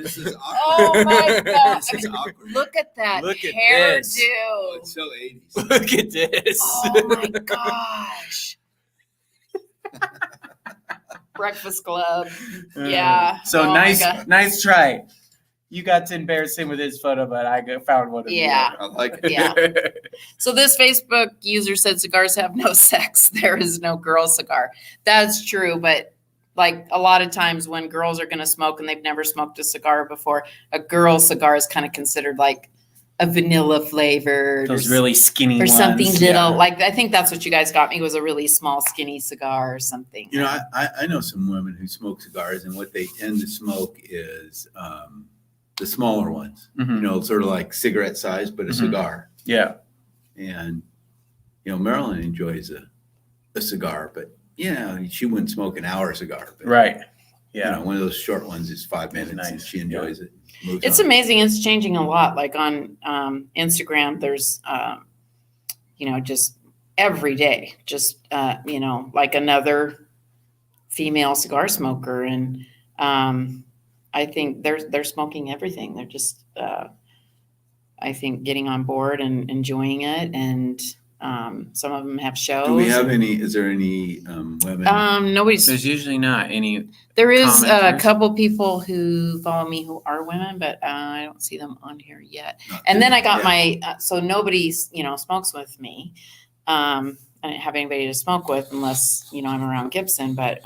This is awkward. Oh my God. This is awkward. Look at that hairdo. Oh, it's so 80s. Look at this. Oh my gosh. Breakfast Club. Yeah. So nice try. You got to embarrass him with his photo, but I found one of you. I like it. Yeah. So this Facebook user said cigars have no sex. There is no girl cigar. That's true, but like a lot of times when girls are going to smoke and they've never smoked a cigar before, a girl cigar is kind of considered like a vanilla flavored, those really skinny or ones. something little. Like I think that's what you guys got me, was a really small, skinny cigar or something. You know, I know some women who smoke cigars, and what they tend to smoke is the smaller ones. You know, sort of like cigarette size, but a cigar. Yeah. And you know, Marilyn enjoys a cigar, but she wouldn't smoke an hour cigar. But, right. Yeah. You know, one of those short ones is 5 minutes, and she enjoys it. It's amazing. It's changing a lot. Like on Instagram, there's, you know, just every day, just, you know, like another female cigar smoker. And I think they're smoking everything. They're just, I think, getting on board and enjoying it. And some of them have shows. Do we have any? Is there any women? Nobody's. There's usually not any. There is a couple people who follow me who are women, but I don't see them on here yet. And then I got my. So nobody's, you know, smokes with me. I didn't have anybody to smoke with unless, you know, I'm around Gibson. But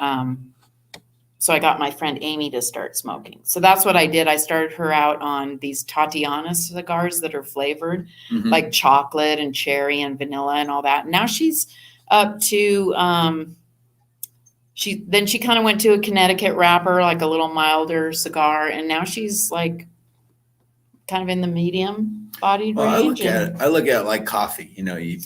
so I got my friend Amy to start smoking. So that's what I did. I started her out on these Tatiana cigars that are flavored, like chocolate and cherry and vanilla and all that. And now she's up to, she kind of went to a Connecticut wrapper, like a little milder cigar. And now she's like kind of in the medium bodied range. I look at it like coffee. You know, you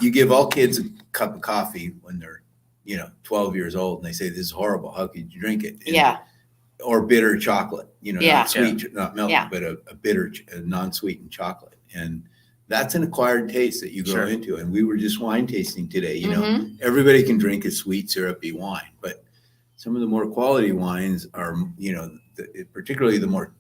give all kids a cup of coffee when they're, you know, 12 years old, and they say, this is horrible. How could you drink it? And, or bitter chocolate, you know, not sweet, not milk, but a bitter, non-sweetened chocolate. And that's an acquired taste that you grow into. And we were just wine tasting today. You know, everybody can drink a sweet, syrupy wine, but some of the more quality wines are, you know, particularly the more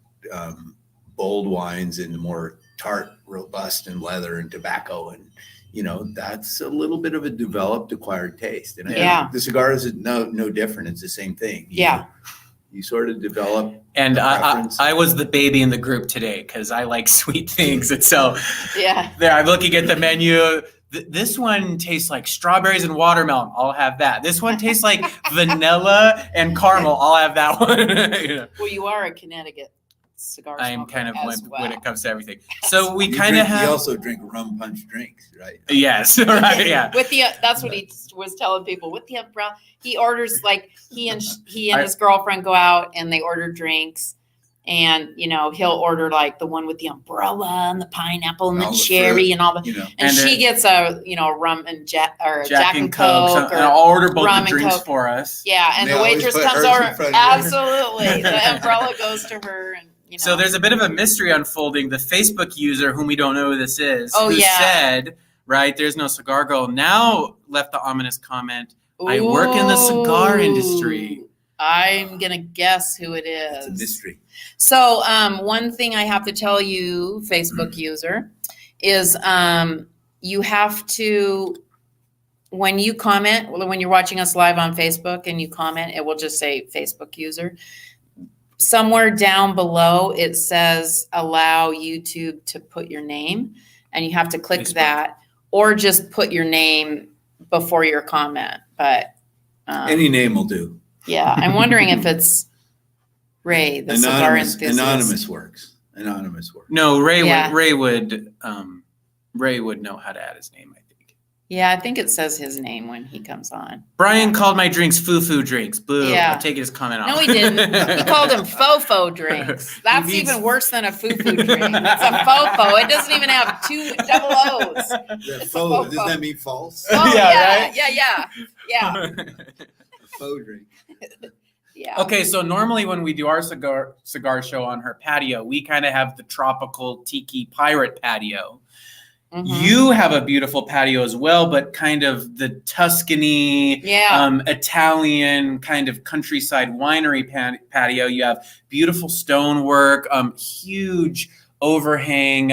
bold wines and the more tart, robust, and leather and tobacco, and you know, that's a little bit of a developed, acquired taste. And the cigar is no different. It's the same thing. You sort of develop. And I was the baby in the group today because I like sweet things. And so there, I'm looking at the menu. This one tastes like strawberries and watermelon. I'll have that. This one tastes like vanilla and caramel. I'll have that one. You know. Well, you are a Connecticut cigar smoker. I am kind of when it comes to everything. So we kind of have. You also drink rum punch drinks, right? Yes, right. Yeah. With the that's what he was telling people. With the umbrella, he orders, like he and his girlfriend go out and they order drinks, and you know he'll order like the one with the umbrella and the pineapple and the cherry fruit, and all the. You know. And she gets a rum and Jack and Coke. And I'll order both the drinks for us. Yeah, and the waitress comes over. Absolutely, the umbrella goes to her and. You know. So there's a bit of a mystery unfolding. The Facebook user, whom we don't know who this is, who said, right, there's no cigar girl, now left the ominous comment, I work in the cigar industry. I'm going to guess who it is. It's a mystery. So one thing I have to tell you, Facebook user, is you have to, when you comment, when you're watching us live on Facebook and you comment, it will just say Facebook user. Somewhere down below, it says allow YouTube to put your name, and you have to click that, or just put your name before your comment. But any name will do. Yeah, I'm wondering if it's Ray, the cigar enthusiast. Anonymous works. No, Ray would know how to add his name, I think. Yeah, I think it says his name when he comes on. Brian called my drinks foo-foo drinks. Boo. Yeah. I'll take his comment off. No, he didn't. He called them fofo drinks. That's even worse than a foo-foo drink. It's a fofo. It doesn't even have two double O's. Doesn't that mean false? Oh, yeah, right? Yeah. A faux drink. Yeah. Okay, so normally when we do our cigar show on her patio, we kind of have the tropical tiki pirate patio. Mm-hmm. You have a beautiful patio as well, but kind of the Tuscany, Italian kind of countryside winery patio. You have beautiful stonework, huge overhang,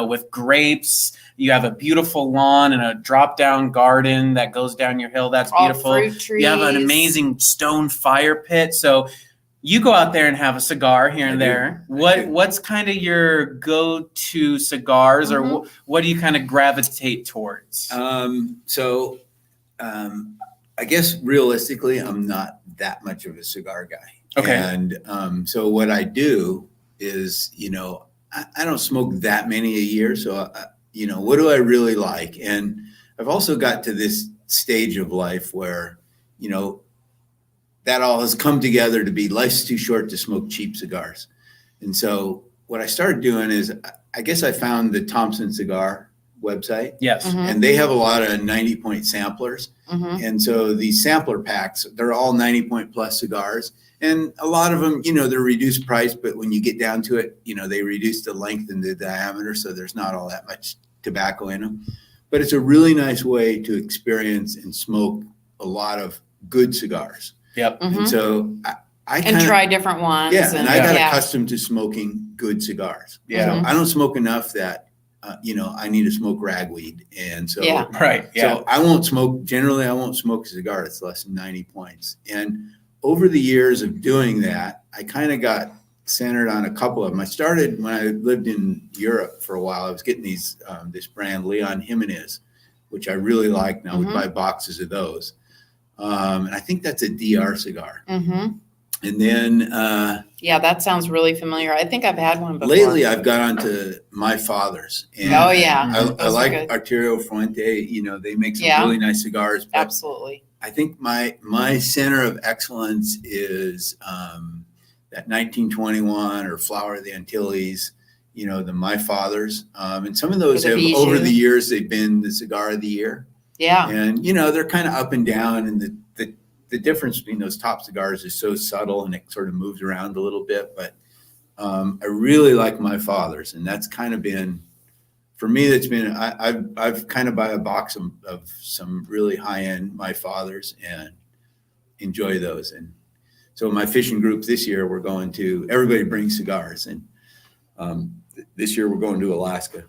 with grapes. You have a beautiful lawn and a drop-down garden that goes down your hill. That's beautiful. All fruit trees. You have an amazing stone fire pit. So you go out there and have a cigar here and there. What's kind of your go-to cigars, or what do you kind of gravitate towards? I guess realistically, I'm not that much of a cigar guy. Okay. And so what I do is, I don't smoke that many a year. So, what do I really like? And I've also got to this stage of life where, that all has come together to be life's too short to smoke cheap cigars. And so what I started doing is, I guess I found the Thompson Cigar website. Yes. Mm-hmm. And they have a lot of 90-point samplers. Mm-hmm. And so these sampler packs, they're all 90-point plus cigars. And a lot of them, they're reduced price, but when you get down to it, they reduce the length and the diameter. So there's not all that much tobacco in them. But it's a really nice way to experience and smoke a lot of good cigars. Yep. Mm-hmm. And so I and try different ones. Yeah, and I got yeah. accustomed to smoking good cigars. Yeah. So I don't smoke enough that, I need to smoke ragweed. And so, Yeah. Right. Yeah. So I won't smoke a cigar that's less than 90 points. And over the years of doing that, I kind of got centered on a couple of them. I started when I lived in Europe for a while. I was getting these, this brand Leon Jimenez, which I really like. And I would buy boxes of those. And I think that's a DR cigar. Mm-hmm. And then, yeah, that sounds really familiar. I think I've had one before. Lately, I've got onto My Father's. And oh yeah, I like Arturo Fuente. They make some really nice cigars. But absolutely. I think my center of excellence is that 1921 or Flower of the Antilles. The My Father's. And some of those have over the years they've been the cigar of the year. Yeah. And they're kind of up and down, and the difference between those top cigars is so subtle, and it sort of moves around a little bit. But I really like My Father's, and that's kind of been, for me, that's been, I've kind of buy a box of some really high-end My Father's and enjoy those. And so my fishing group this year, everybody brings cigars. And this year we're going to Alaska.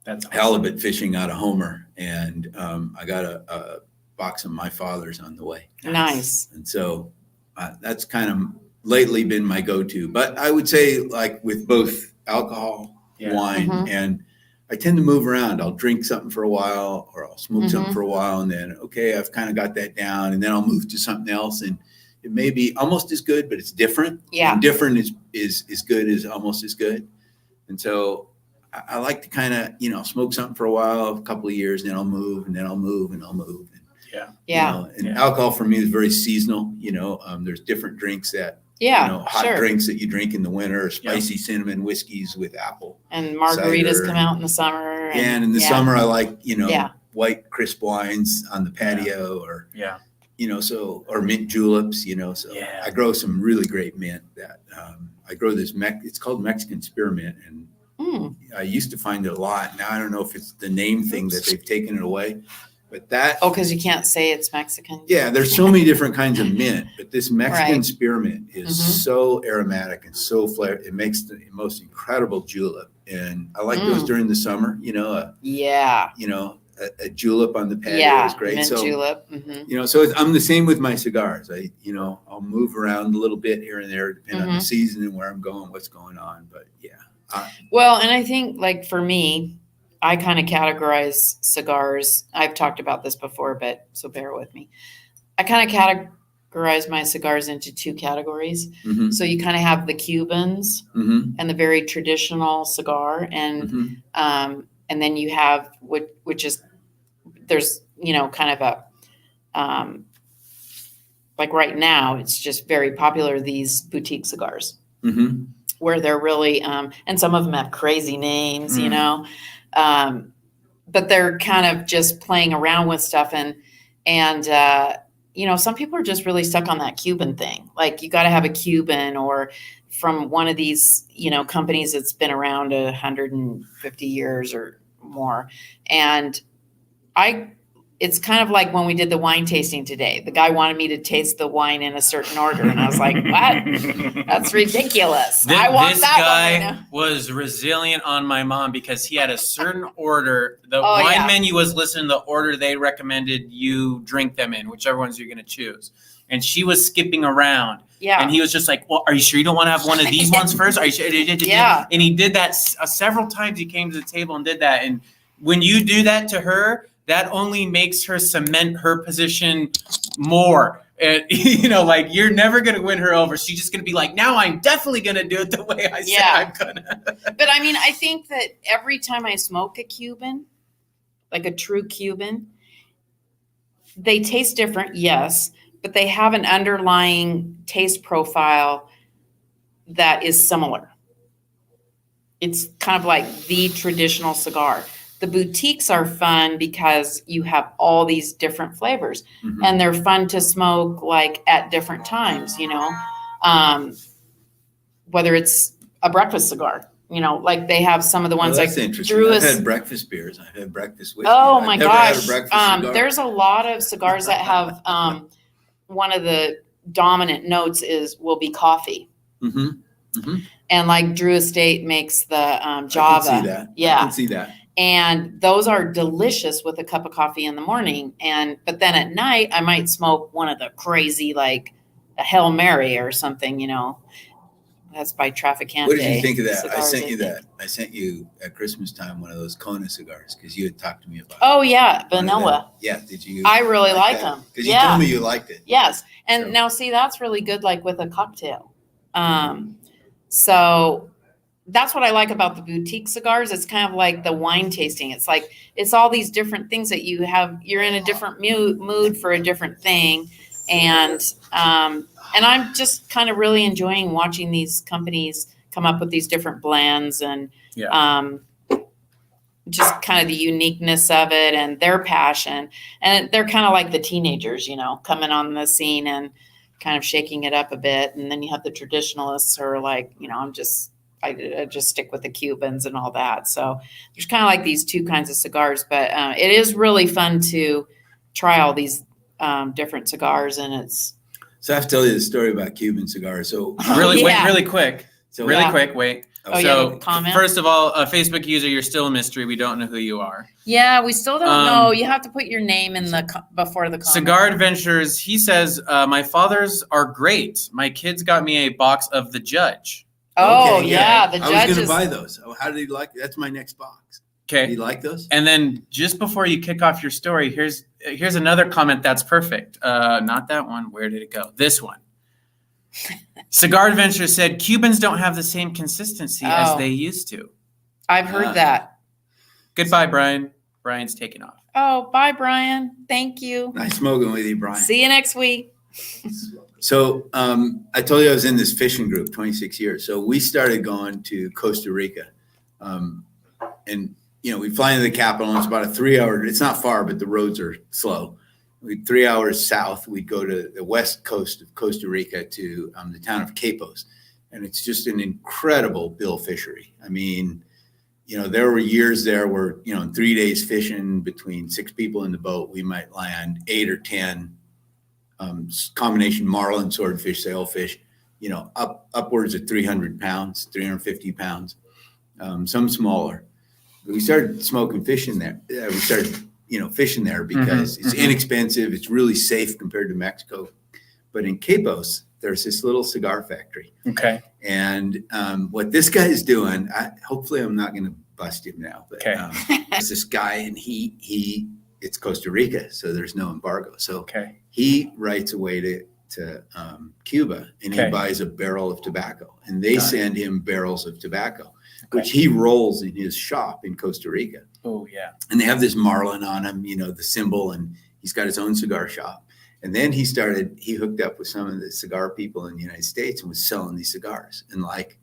That's awesome. Halibut fishing out of Homer. And I got a box of My Father's on the way. Nice. And so that's kind of lately been my go-to. But I would say, like with both alcohol, wine, and I tend to move around. I'll drink something for a while, or I'll smoke something for a while, and then, okay, I've kind of got that down, and then I'll move to something else. And it may be almost as good, but it's different. Yeah. And different is good as almost as good. And so I like to kind of, smoke something for a while, a couple of years, and then I'll move, and then I'll move, and I'll move. And, alcohol for me is very seasonal. There's different drinks that, hot drinks that you drink in the winter, spicy cinnamon whiskeys with apple. And margaritas come out in the summer. And in the summer, I like, white crisp wines on the patio or, or mint juleps, I grow some really great mint that I grow this, it's called Mexican spearmint. And I used to find it a lot. Now I don't know if it's the name thing that they've taken it away, but that. Oh, because you can't say it's Mexican. Yeah, there's so many different kinds of mint, but this Mexican spearmint is so aromatic and so flavorful. It makes the most incredible julep, and I like those during the summer. A julep on the patio is great. Mint julep. So I'm the same with my cigars. I'll move around a little bit here and there, depending on the season and where I'm going, what's going on. But well, and I think, like, for me, I kind of categorize cigars. I've talked about this before, but so bear with me. I kind of categorize my cigars into two categories. So you kind of have the Cubans and the very traditional cigar, and then you have which is, there's kind of a like right now it's just very popular, these boutique cigars. Where they're really, and some of them have crazy names, but they're kind of just playing around with stuff. And some people are just really stuck on that Cuban thing. Like, you got to have a Cuban or from one of these, companies that's been around 150 years or more. And it's kind of like when we did the wine tasting today. The guy wanted me to taste the wine in a certain order, and I was like, "What? That's ridiculous! I want this that guy one." Was resilient on my mom because he had a certain order. The wine menu was listed in the order they recommended you drink them in, whichever ones you're going to choose. And she was skipping around. Yeah. And he was just like, "Well, are you sure you don't want to have one of these ones first? Are you sure?" Yeah. And he did that several times. He came to the table and did that. And when you do that to her, that only makes her cement her position more. And, you know, like, you're never going to win her over. She's just going to be like, now I'm definitely going to do it the way I said I'm going to. But I mean, I think that every time I smoke a Cuban, like a true Cuban, they taste different, yes, but they have an underlying taste profile that is similar. It's kind of like the traditional cigar. The boutiques are fun because you have all these different flavors, and they're fun to smoke like at different times, you know, whether it's a breakfast cigar, you know, like they have some of the ones that's like interesting. Drew I've had breakfast beers. I've had breakfast whiskey. Oh my gosh. There's There's a lot of cigars that have, one of the dominant notes will be coffee. And like Drew Estate makes the Java. I can see that. Yeah. I can see that. And those are delicious with a cup of coffee in the morning. But then at night, I might smoke one of the crazy, like a Hail Mary or something, you know. That's by Traficante. What did you think of that? Cigars, I sent you that. I sent you at Christmas time one of those Kona cigars because you had talked to me about Oh, yeah. Vanilla. Yeah. Did you? I really like them. Because you told me you liked it. Yes. And now, see, that's really good, like with a cocktail. So that's what I like about the boutique cigars. It's kind of like the wine tasting. It's like, it's all these different things that you're in a different mood for a different thing. And I'm just kind of really enjoying watching these companies come up with these different blends and just kind of the uniqueness of it and their passion. And they're kind of like the teenagers, you know, coming on the scene and kind of shaking it up a bit. And then you have the traditionalists who are like, you know, I just stick with the Cubans and all that. So there's kind of like these two kinds of cigars, but it is really fun to try all these different cigars, and it's. So I have to tell you the story about Cuban cigars. So really quick. Wait. Oh, so comment? First of all, a Facebook user, you're still a mystery. We don't know who you are. Yeah, we still don't know. You have to put your name in before the comment. Cigar Adventures. He says, my fathers are great. My kids got me a box of The Judge. Oh, okay, yeah. The Judge. I was going to buy those. Oh, how did he like it? That's my next box. Okay. Do you like those? And then just before you kick off your story, here's another comment that's perfect. Not that one. Where did it go? This one. Cigar Adventure said Cubans don't have the same consistency as they used to. I've heard that. Goodbye, Brian. Brian's taking off. Oh, bye, Brian. Thank you. Nice smoking with you, Brian. See you next week. So I told you I was in this fishing group 26 years. So we started going to Costa Rica. And, you know, we fly into the capital, and it's about a 3-hour, it's not far, but the roads are slow. 3 hours south, we'd go to the west coast of Costa Rica to the town of Capos. And it's just an incredible bill fishery. I mean, you know, there were years there where, you know, in 3 days fishing between 6 people in the boat, we might land 8 or 10 combination marlin, swordfish, sailfish, you know, upwards of 300 pounds, 350 pounds, some smaller. We started smoking fish in there. We started, you know, fishing there because it's inexpensive. It's really safe compared to Mexico. But in Capos, there's this little cigar factory. Okay. And what this guy is doing, hopefully I'm not going to bust him now, but there's this guy, and it's Costa Rica, so there's no embargo. So he writes away to Cuba, and he buys a barrel of tobacco, and they send him barrels of tobacco, which he rolls in his shop in Costa Rica. Oh, yeah. And they have this marlin on him, you know, the symbol, and he's got his own cigar shop. And then he hooked up with some of the cigar people in the United States and was selling these cigars. And like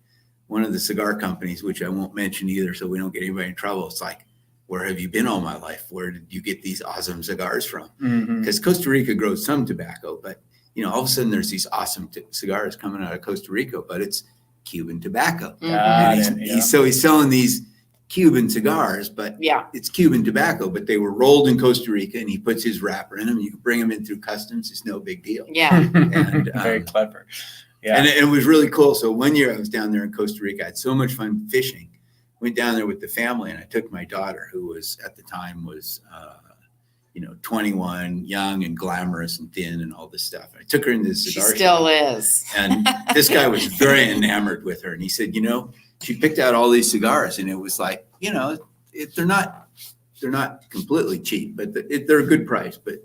one of the cigar companies, which I won't mention either so we don't get anybody in trouble, it's like, where have you been all my life? Where did you get these awesome cigars from? Because Costa Rica grows some tobacco, but, you know, all of a sudden there's these awesome cigars coming out of Costa Rica, but it's Cuban tobacco. So he's selling these Cuban cigars, but it's Cuban tobacco, but they were rolled in Costa Rica, and he puts his wrapper in them. You can bring them in through customs. It's no big deal. Yeah. And, very clever. Yeah. And it was really cool. So one year I was down there in Costa Rica. I had so much fun fishing. Went down there with the family, and I took my daughter, who was at the time 21, young and glamorous and thin and all this stuff. I took her into the cigar shop. She still is. And this guy was very enamored with her. And he said, you know, she picked out all these cigars, and it was like, you know, they're not completely cheap, but they're a good price. But,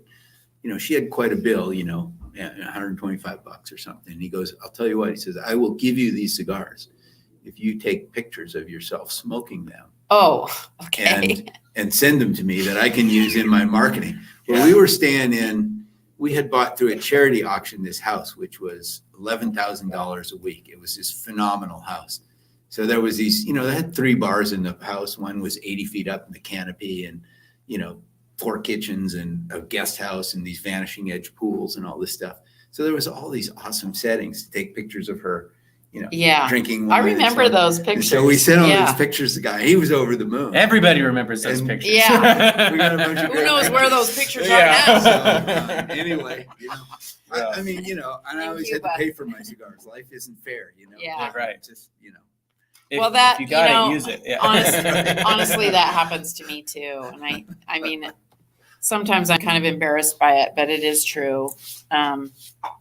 you know, she had quite a bill, you know, $125 or something. And he goes, I'll tell you what, he says, I will give you these cigars if you take pictures of yourself smoking them. Oh, okay. And send them to me that I can use in my marketing. Well, we were staying we had bought through a charity auction this house, which was $11,000 a week. It was this phenomenal house. So there was these, they had 3 bars in the house. One was 80 feet up in the canopy and, 4 kitchens and a guest house and these vanishing edge pools and all this stuff. So there was all these awesome settings to take pictures of her, drinking wine. I remember those pictures. And so we sent all these pictures to the guy. He was over the moon. Everybody remembers those pictures. Yeah. We got a bunch of Who knows where those pictures are now? now? So, anyway, I mean, and I always had to pay for my cigars. Life isn't fair, Yeah, right. Just, if you got it, use it. Yeah. Honestly, that happens to me too. And I mean, sometimes I'm kind of embarrassed by it, but it is true.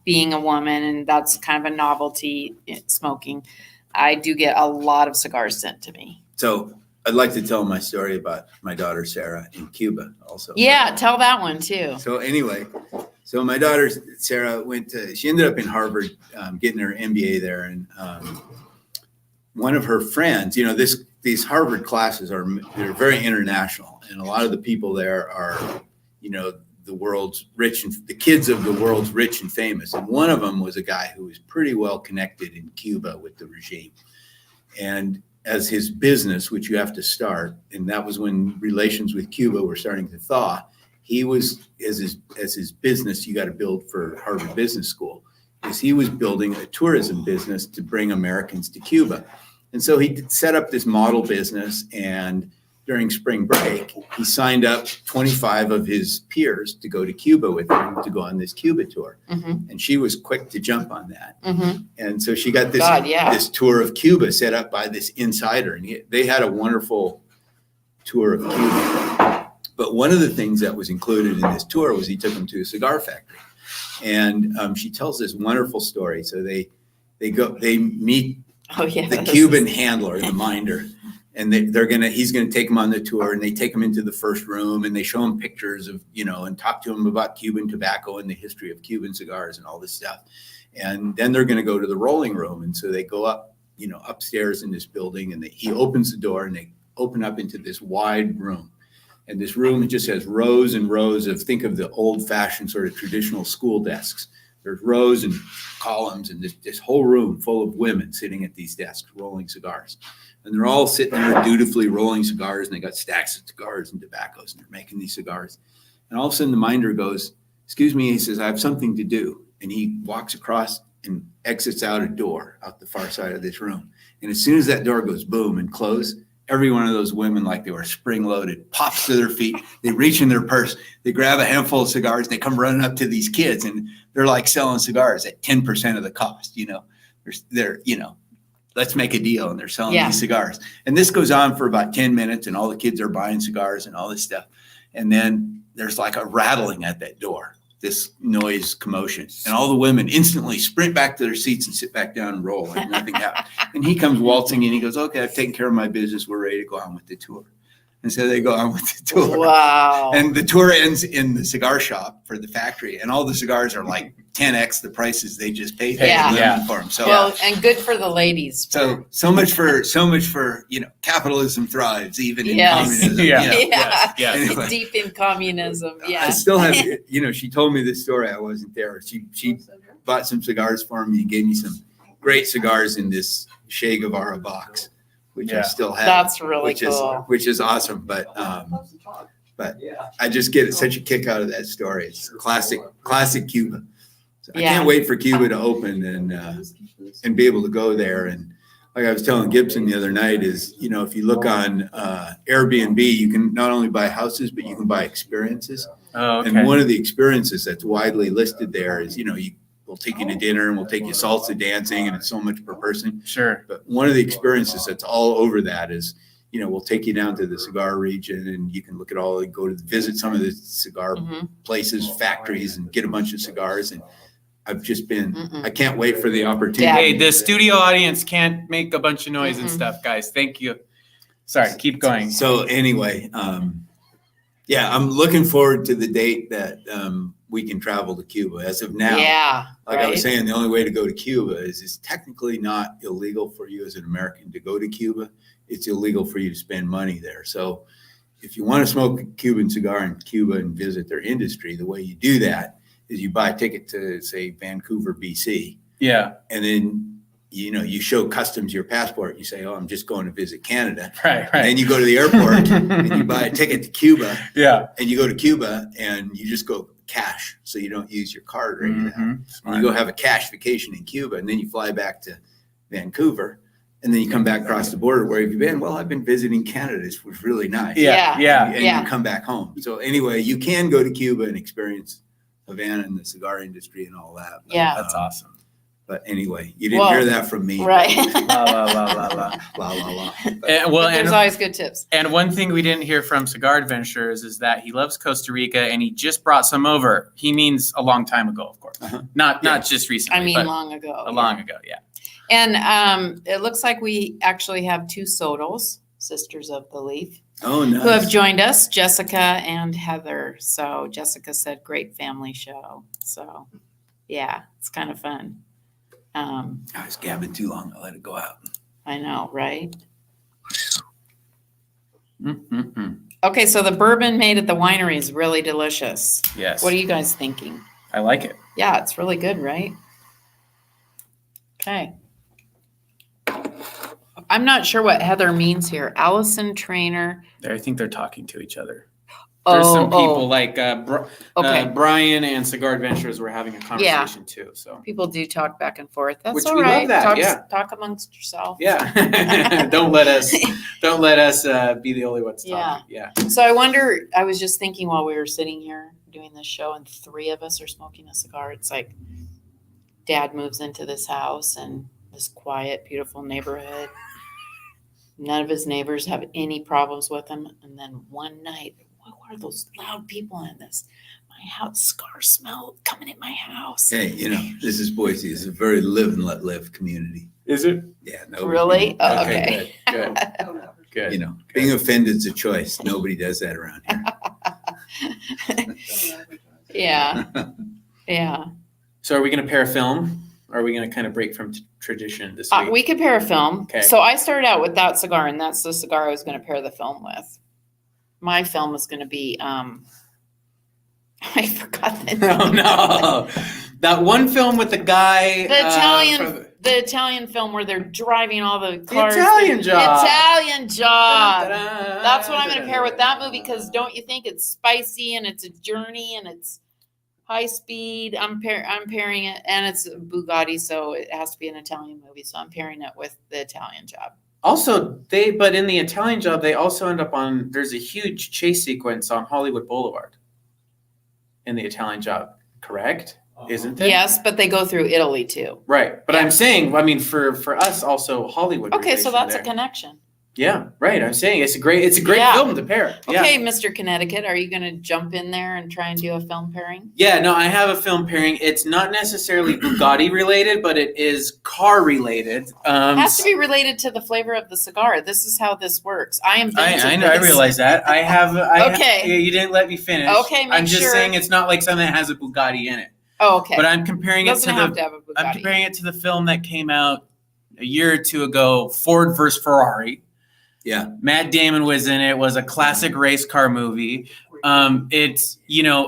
Being a woman, and that's kind of a novelty in smoking, I do get a lot of cigars sent to me. So I'd like to tell my story about my daughter, Sarah, in Cuba also. Yeah, tell that one too. So anyway, my daughter, Sarah, she ended up in Harvard getting her MBA there. And one of her friends, these Harvard classes they're very international. And a lot of the people there are, the world's rich and the kids of the world's rich and famous. And one of them was a guy who was pretty well connected in Cuba with the regime. And as his business, which you have to start, and that was when relations with Cuba were starting to thaw, he was, as his business you got to build for Harvard Business School, is he was building a tourism business to bring Americans to Cuba. And so he set up this model business, and during spring break, he signed up 25 of his peers to go to Cuba with him to go on this Cuba tour. Mm-hmm. And she was quick to jump on that. Mm-hmm. And so she got this tour of Cuba set up by this insider. And they had a wonderful tour of Cuba. But one of the things that was included in this tour was he took them to a cigar factory. And she tells this wonderful story. So they meet the Cuban handler, the minder. And he's gonna take them on the tour, and they take them into the first room, and they show him pictures of, and talk to him about Cuban tobacco and the history of Cuban cigars and all this stuff. And then they're gonna go to the rolling room, and so they go up, upstairs in this building, and he opens the door, and they open up into this wide room. And this room just has rows and rows of, think of the old-fashioned sort of traditional school desks. There's rows and columns, and this whole room full of women sitting at these desks rolling cigars. And they're all sitting there dutifully rolling cigars, and they got stacks of cigars and tobaccos, and they're making these cigars. And all of a sudden the minder goes, excuse me, he says, I have something to do. And he walks across and exits out a door out the far side of this room. And as soon as that door goes boom and close, every one of those women, like they were spring loaded, pops to their feet. They reach in their purse, they grab a handful of cigars, they come running up to these kids, and they're like selling cigars at 10% of the cost. They're let's make a deal. And they're selling these cigars. And this goes on for about 10 minutes, and all the kids are buying cigars and all this stuff. And then there's like a rattling at that door, this noise, commotion. And all the women instantly sprint back to their seats and sit back down and roll like nothing happened. And he comes waltzing in. He goes, okay, I've taken care of my business. We're ready to go on with the tour. And so they go on with the tour. Wow. And the tour ends in the cigar shop for the factory. And all the cigars are like 10x the prices they just paid for them. So, and good for the ladies. So much for capitalism thrives even in communism. Anyway, deep in communism. Yeah. I still have, she told me this story. I wasn't there. She bought some cigars for me and gave me some great cigars in this Che Guevara box, which I still have. That's really cool. Which is awesome. But I just get such a kick out of that story. It's classic Cuba. So I can't wait for Cuba to open and be able to go there. And like I was telling Gibson the other night is, if you look on Airbnb, you can not only buy houses, but you can buy experiences. Oh, okay. And one of the experiences that's widely listed there is, we'll take you to dinner and we'll take you salsa dancing, and it's so much per person. Sure. But one of the experiences that's all over that is, we'll take you down to the cigar region, and you can go to visit some of the cigar places, factories, and get a bunch of cigars. And I've just been, I can't wait for the opportunity. Hey, the studio audience can't make a bunch of noise and stuff, guys. Thank you. Sorry, keep going. So anyway, I'm looking forward to the date that we can travel to Cuba. As of now, right? I was saying, the only way to go to Cuba is it's technically not illegal for you as an American to go to Cuba. It's illegal for you to spend money there. So if you want to smoke a Cuban cigar in Cuba and visit their industry, the way you do that is you buy a ticket to, say, Vancouver, BC. Yeah. And then, you show customs your passport. You say, oh, I'm just going to visit Canada. Right. And then you go to the airport and you buy a ticket to Cuba. Yeah. And you go to Cuba and you just go cash. So you don't use your card or anything. Mm-hmm. And you go have a cash vacation in Cuba, and then you fly back to Vancouver. And then you come back across the border. Where have you been? Well, I've been visiting Canada. It was really nice. Yeah. And you come back home. So anyway, you can go to Cuba and experience Havana and the cigar industry and all that. But, that's awesome. But anyway, you didn't hear that from me. Right. La, la, la, la, la, la, la, la. But there's always good tips. And one thing we didn't hear from Cigar Adventures is that he loves Costa Rica, and he just brought some over. He means a long time ago, of course. Not just recently. But long ago. Long ago, yeah. And it looks like we actually have 2 Sotels, Sisters of the Leaf. Oh, nice. Who have joined us, Jessica and Heather. So Jessica said, great family show. So yeah, it's kind of fun. I was gabbing too long. I let it go out. I know, right? Mm-hmm. Okay, so the bourbon made at the winery is really delicious. Yes. What are you guys thinking? I like it. Yeah, it's really good, right? Okay. I'm not sure what Heather means here. Allison Trainer. I think they're talking to each other. There's some people like Brian and Cigar Adventures were having a conversation too. So people do talk back and forth. That's Which all we right. love that, Talk amongst yourself. Yeah. Don't let us be the only ones talking. Yeah. So I was just thinking while we were sitting here doing this show and 3 of us are smoking a cigar, it's like Dad moves into this house and this quiet, beautiful neighborhood. None of his neighbors have any problems with him. And then one night, what are those loud people in this? My house, cigar smell coming in my house. Hey, this is Boise. It's a very live and let live community. Is it? Yeah. Really? Oh, okay. Good. Good. Being offended is a choice. Nobody does that around here. Yeah. Yeah. So are we going to pair a film? Or are we going to kind of break from tradition this week? We could pair a film. Okay. So I started out with that cigar, and that's the cigar I was going to pair the film with. My film is going to be, I forgot the name. Oh, no. That one film with the guy. The Italian film where they're driving all the cars. The Italian Job. Italian Job. Dun, dun, dun, That's what I'm going to pair with that movie, because don't you think it's spicy and it's a journey and it's high speed? I'm pairing it, and it's Bugatti, so it has to be an Italian movie. So I'm pairing it with the Italian Job. Also, but in the Italian Job, they also end up on, there's a huge chase sequence on Hollywood Boulevard in the Italian Job, correct? Isn't there? Yes, but they go through Italy too. Right. But I'm saying, for us also Hollywood. Okay, so that's there. a connection. Yeah, right. I'm saying it's a great film to pair. Okay, Mr. Connecticut, are you going to jump in there and try and do a film pairing? Yeah, no, I have a film pairing. It's not necessarily Bugatti related, but it is car related. It has to be related to the flavor of the cigar. This is how this works. I know. I realize that. Okay. You didn't let me finish. Okay, I'm just saying it's not like something that has a Bugatti in it. Oh, okay. But I'm comparing it to the film that came out a year or 2 ago, Ford versus Ferrari. Yeah. Matt Damon was in it. It was a classic race car movie. It's,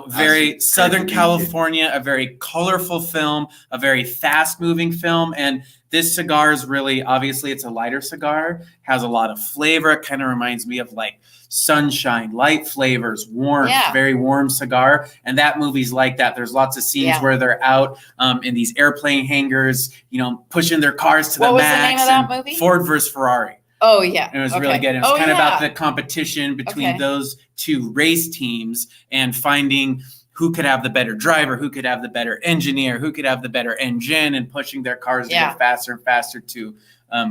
very Southern California, a very colorful film, a very fast moving film. And this cigar is really, obviously it's a lighter cigar, has a lot of flavor. It kind of reminds me of like sunshine, light flavors, warmth, very warm cigar. And that movie's like that. There's lots of scenes where they're out in these airplane hangars, pushing their cars to the max. What was the name of that movie? Ford versus Ferrari. Oh, yeah. It was really good. It was kind of about the competition between those 2 race teams and finding who could have the better driver, who could have the better engineer, who could have the better engine, and pushing their cars to get faster and faster to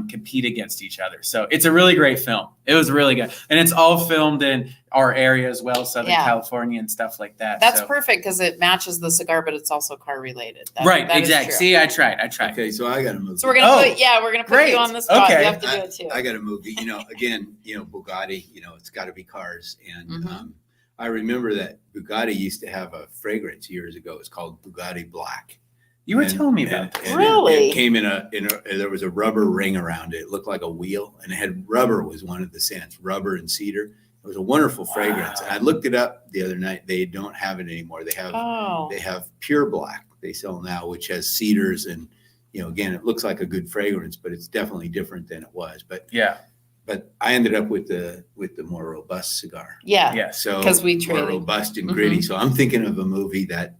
compete against each other. So it's a really great film. It was really good. And it's all filmed in our area as well, Southern California and stuff like that. That's perfect because it matches the cigar, but it's also car related. Right, exactly. See, I tried. Okay, so I got to move. So we're going to put you on the spot. Okay. You have to do it too. I got to move. Again, Bugatti, it's got to be cars. And I remember that Bugatti used to have a fragrance years ago. It was called Bugatti Black. You were telling me about that. Really? It came there was a rubber ring around it. It looked like a wheel, and it had rubber was one of the scents, rubber and cedar. It was a wonderful fragrance. And I looked it up the other night. They don't have it anymore. They have Pure Black they sell now, which has cedars and, again, it looks like a good fragrance, but it's definitely different than it was. But But I ended up with the more robust cigar. Yeah. So because we traded. More robust and gritty. So I'm thinking of a movie that,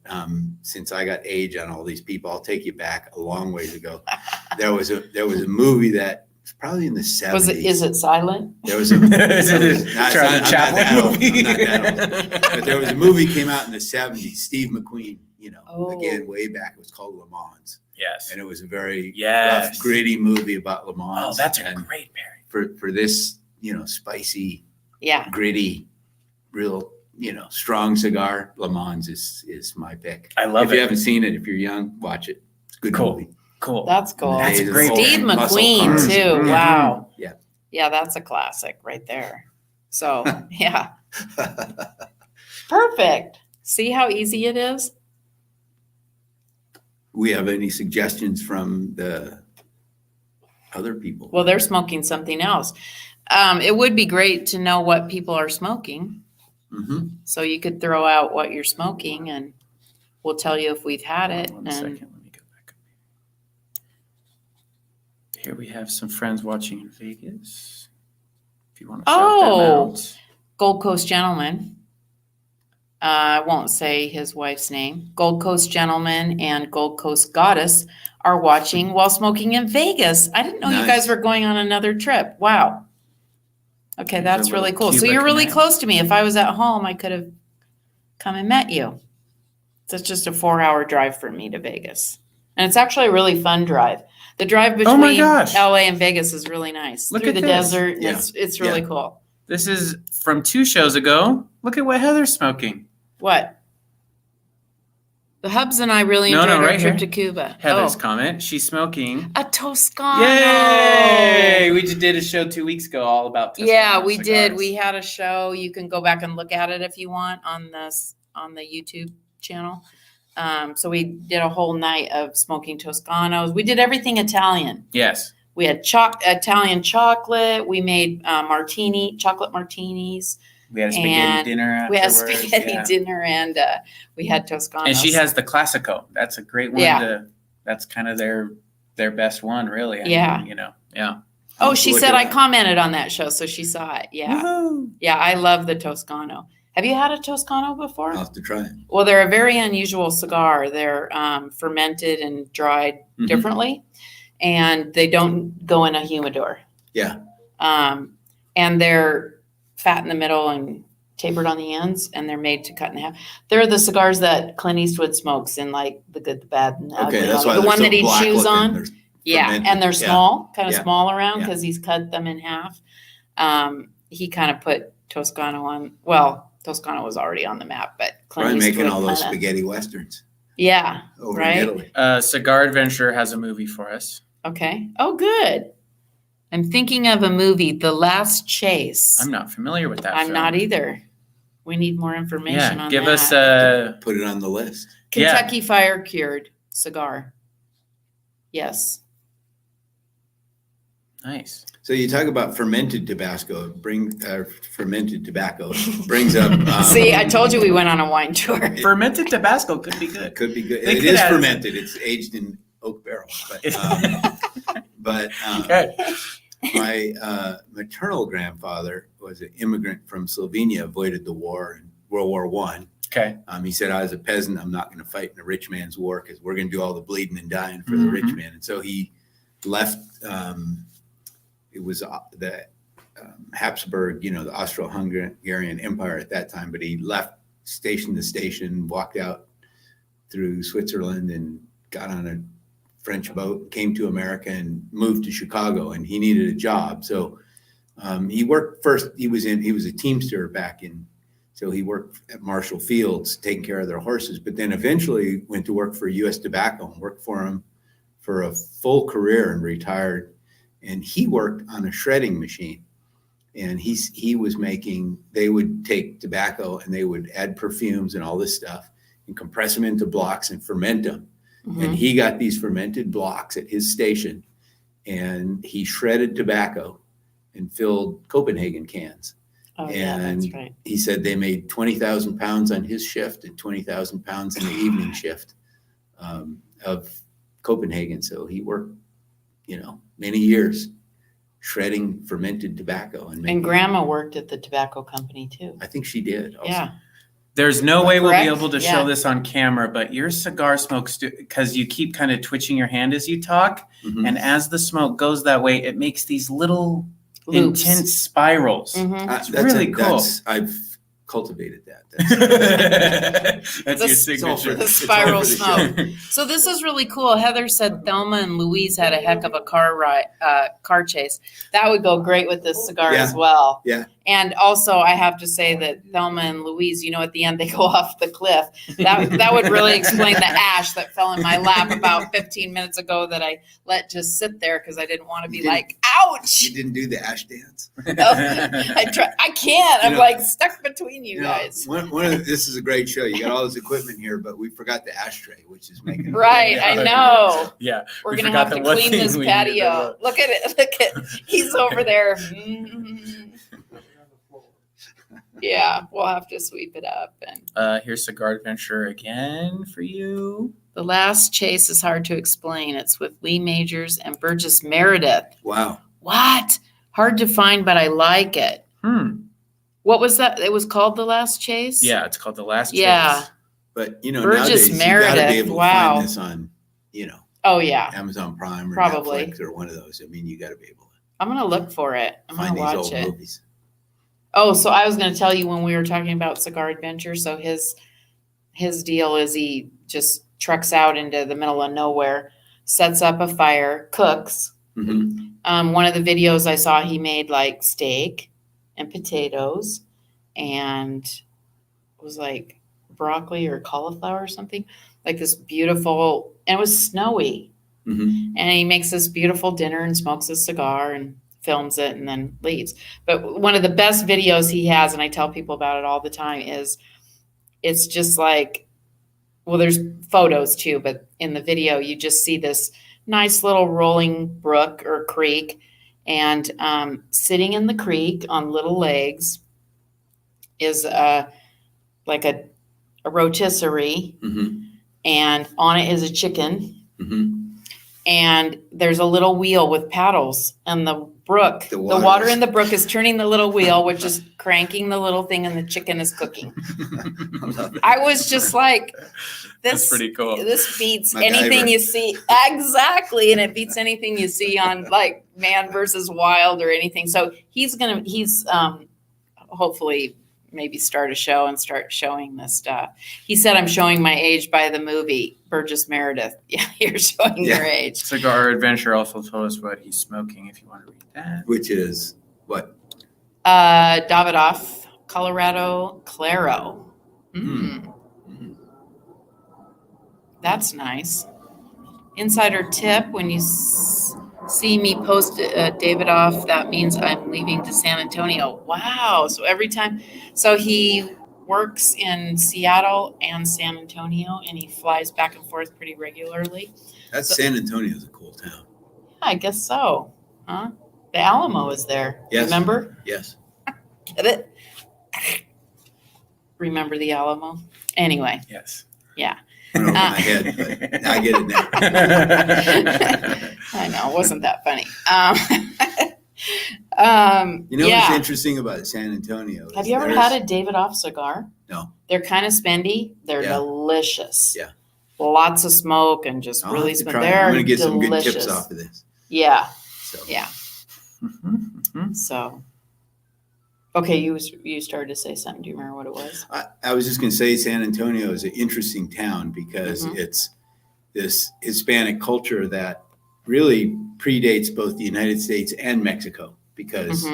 since I got age on all these people, I'll take you back a long ways ago. There was a movie that was probably in the 70s. Is it silent? There was a Charlie Chaplin movie. But there was a movie came out in the 70s. Steve McQueen. Again, way back. It was called Le Mans. Yes. And it was a very rough, gritty movie about Le Mans. Oh, that's a great pairing. For this, spicy, gritty, real, strong cigar, Le Mans is my pick. I love it. If you haven't seen it, if you're young, watch it. It's a good movie. Cool. That's cool. That's a great Steve McQueen too. Mm-hmm. Wow. Yeah. Yeah, that's a classic right there. So yeah. Perfect. See how easy it is? We have any suggestions from the other people? Well, they're smoking something else. It would be great to know what people are smoking. Mm-hmm. So you could throw out what you're smoking and we'll tell you if we've had it. One second, let me go back up. Here we have some friends watching in Vegas. If you want to shout them out. Gold Coast Gentleman. I won't say his wife's name. Gold Coast Gentleman and Gold Coast Goddess are watching while smoking in Vegas. I didn't know you guys were going on another trip. Wow. Okay, that's really cool. So you're really close to me. If I was at home, I could have come and met you. So it's just a 4-hour drive for me to Vegas. And it's actually a really fun drive. The drive between LA and Vegas is really nice. Look through at the this. desert. Yeah. It's really cool. This is from 2 shows ago. Look at what Heather's smoking. What? The Hubs and I really enjoyed our trip to Cuba. Heather's comment. She's smoking a Toscano. Yay! We just did a show 2 weeks ago all about Toscano. Yeah, we cigars. did. We had a show. You can go back and look at it if you want on the YouTube channel. So we did a whole night of smoking Toscanos. We did everything Italian. Yes. We had Italian chocolate. We made chocolate martinis. We had a spaghetti dinner afterwards. We had spaghetti dinner and we had Toscanos. And she has the Classico. That's a great one. Yeah. That's kind of their best one, really. I mean, yeah. Oh, she said I commented on that show, so she saw it. Yeah. Woo-hoo. Yeah, I love the Toscano. Have you had a Toscano before? I'll have to try it. Well, they're a very unusual cigar. They're fermented and dried differently, and they don't go in a humidor. Yeah. And they're fat in the middle and tapered on the ends, and they're made to cut in half. They're the cigars that Clint Eastwood smokes in, like The Good, the Bad, and the Ugly. Okay, that's why the one so that he chews on. And they're small, kind of small around because he's cut them in half. He kind of put Toscano on. Well, Toscano was already on the map, but Clint Eastwood making all those kinda, spaghetti westerns. Yeah, over in Italy. Cigar Adventure has a movie for us. Okay. Oh, good. I'm thinking of a movie, The Last Chase. I'm not familiar with that. I'm not either. We need more information on that. Give us put it on the list. Kentucky Fire Cured cigar. Yes. Nice. So you talk about fermented tobacco. Fermented tobacco brings up. See, I told you we went on a wine tour. Fermented Tabasco could be good. Could be good. It is fermented. It's aged in oak barrels. But my maternal grandfather was an immigrant from Slovenia, avoided the war in World War I. Okay. He said, I was a peasant. I'm not going to fight in a rich man's war because we're going to do all the bleeding and dying for the rich man. And so he left. It was the Habsburg, the Austro-Hungarian Empire at that time, but he left station to station, walked out through Switzerland and got on a French boat, came to America and moved to Chicago, and he needed a job. So he worked first. He was a teamster so he worked at Marshall Fields, taking care of their horses, but then eventually went to work for U.S. Tobacco and worked for him for a full career and retired. And he worked on a shredding machine. And they would take tobacco and they would add perfumes and all this stuff and compress them into blocks and ferment them. Mm-hmm. And he got these fermented blocks at his station, and he shredded tobacco and filled Copenhagen cans. Oh, and that's right. He said they made 20,000 pounds on his shift and 20,000 pounds in the evening shift of Copenhagen. So he worked, many years shredding fermented tobacco. And Grandma worked at the tobacco company too. I think she did also. Yeah. There's no way we'll be able to show this on camera, but your cigar smoke, because you keep kind of twitching your hand as you talk, mm-hmm. and as the smoke goes that way, it makes these little loops. Intense spirals. Mm-hmm. It's really cool. I've cultivated that. That's your signature. The spiral smoke. So this is really cool. Heather said Thelma and Louise had a heck of a car chase. That would go great with this cigar as well. Yeah. And also, I have to say that Thelma and Louise, at the end they go off the cliff. That would really explain the ash that fell in my lap about 15 minutes ago that I let just sit there because I didn't want to be like, ouch. You didn't do the ash dance. No, I can't. I'm stuck between you guys. This is a great show. You got all this equipment here, but we forgot the ashtray, which is making right. I know. Yeah, we're gonna have to clean this patio. Look at it. Look at he's over there. Mm-hmm. Yeah, we'll have to sweep it up. And here's Cigar Adventure again for you. The last chase is hard to explain. It's with Lee Majors and Burgess Meredith. Wow. What? Hard to find, but I like it. What was that? It was called The Last Chase? Yeah, it's called The Last Chase. Yeah. But, Burgess nowadays, Meredith. you got to be able to find this on, oh, yeah. Amazon Prime or probably. Netflix or one of those. I mean, you got to be able to. I'm going to look for it. I'm going to watch it. Movies. Oh, so I was going to tell you when we were talking about Cigar Adventure. So his deal is he just trucks out into the middle of nowhere, sets up a fire, cooks. Mm-hmm. One of the videos I saw, he made like steak and potatoes and it was like broccoli or cauliflower or something, like this beautiful, and it was snowy. Mm-hmm. And he makes this beautiful dinner and smokes a cigar and films it and then leaves. But one of the best videos he has, and I tell people about it all the time, is it's just like, well, there's photos too, but in the video, you just see this nice little rolling brook or creek, and sitting in the creek on little legs is like a rotisserie, mm-hmm. and on it is a chicken, mm-hmm. and there's a little wheel with paddles, and the water in the brook is turning the little wheel, which is cranking the little thing, and the chicken is cooking. I was just like, that's pretty cool. This beats anything you see. Exactly. And it beats anything you see on like Man versus Wild or anything. So he's hopefully maybe start a show and start showing this stuff. He said, I'm showing my age by the movie Burgess Meredith. Yeah, you're showing your age. Cigar Adventure also told us what he's smoking, if you want to read that. Which is what? Davidoff, Colorado Claro. Mm. Mm. That's nice. Insider tip, when you see me post Davidoff, that means I'm leaving to San Antonio. Wow. So every time. So he works in Seattle and San Antonio, and he flies back and forth pretty regularly. San Antonio is a cool town. Yeah, I guess so. Huh? The Alamo is there. Yes. Remember? Yes. Get it? Remember the Alamo? Anyway. Yes. Yeah. I don't know my head, but I get it now. I know. It wasn't that funny. What's interesting about San Antonio? Have you ever had a Davidoff cigar? No. They're kind of spendy. They're delicious. Yeah. Lots of smoke and just really spendy. I'm going to get some good tips off of this. Yeah. So. Yeah. Mm-hmm. Mm-hmm. So. Okay, you started to say something. Do you remember what it was? I was just going to say San Antonio is an interesting town because mm-hmm. it's this Hispanic culture that really predates both the United States and Mexico because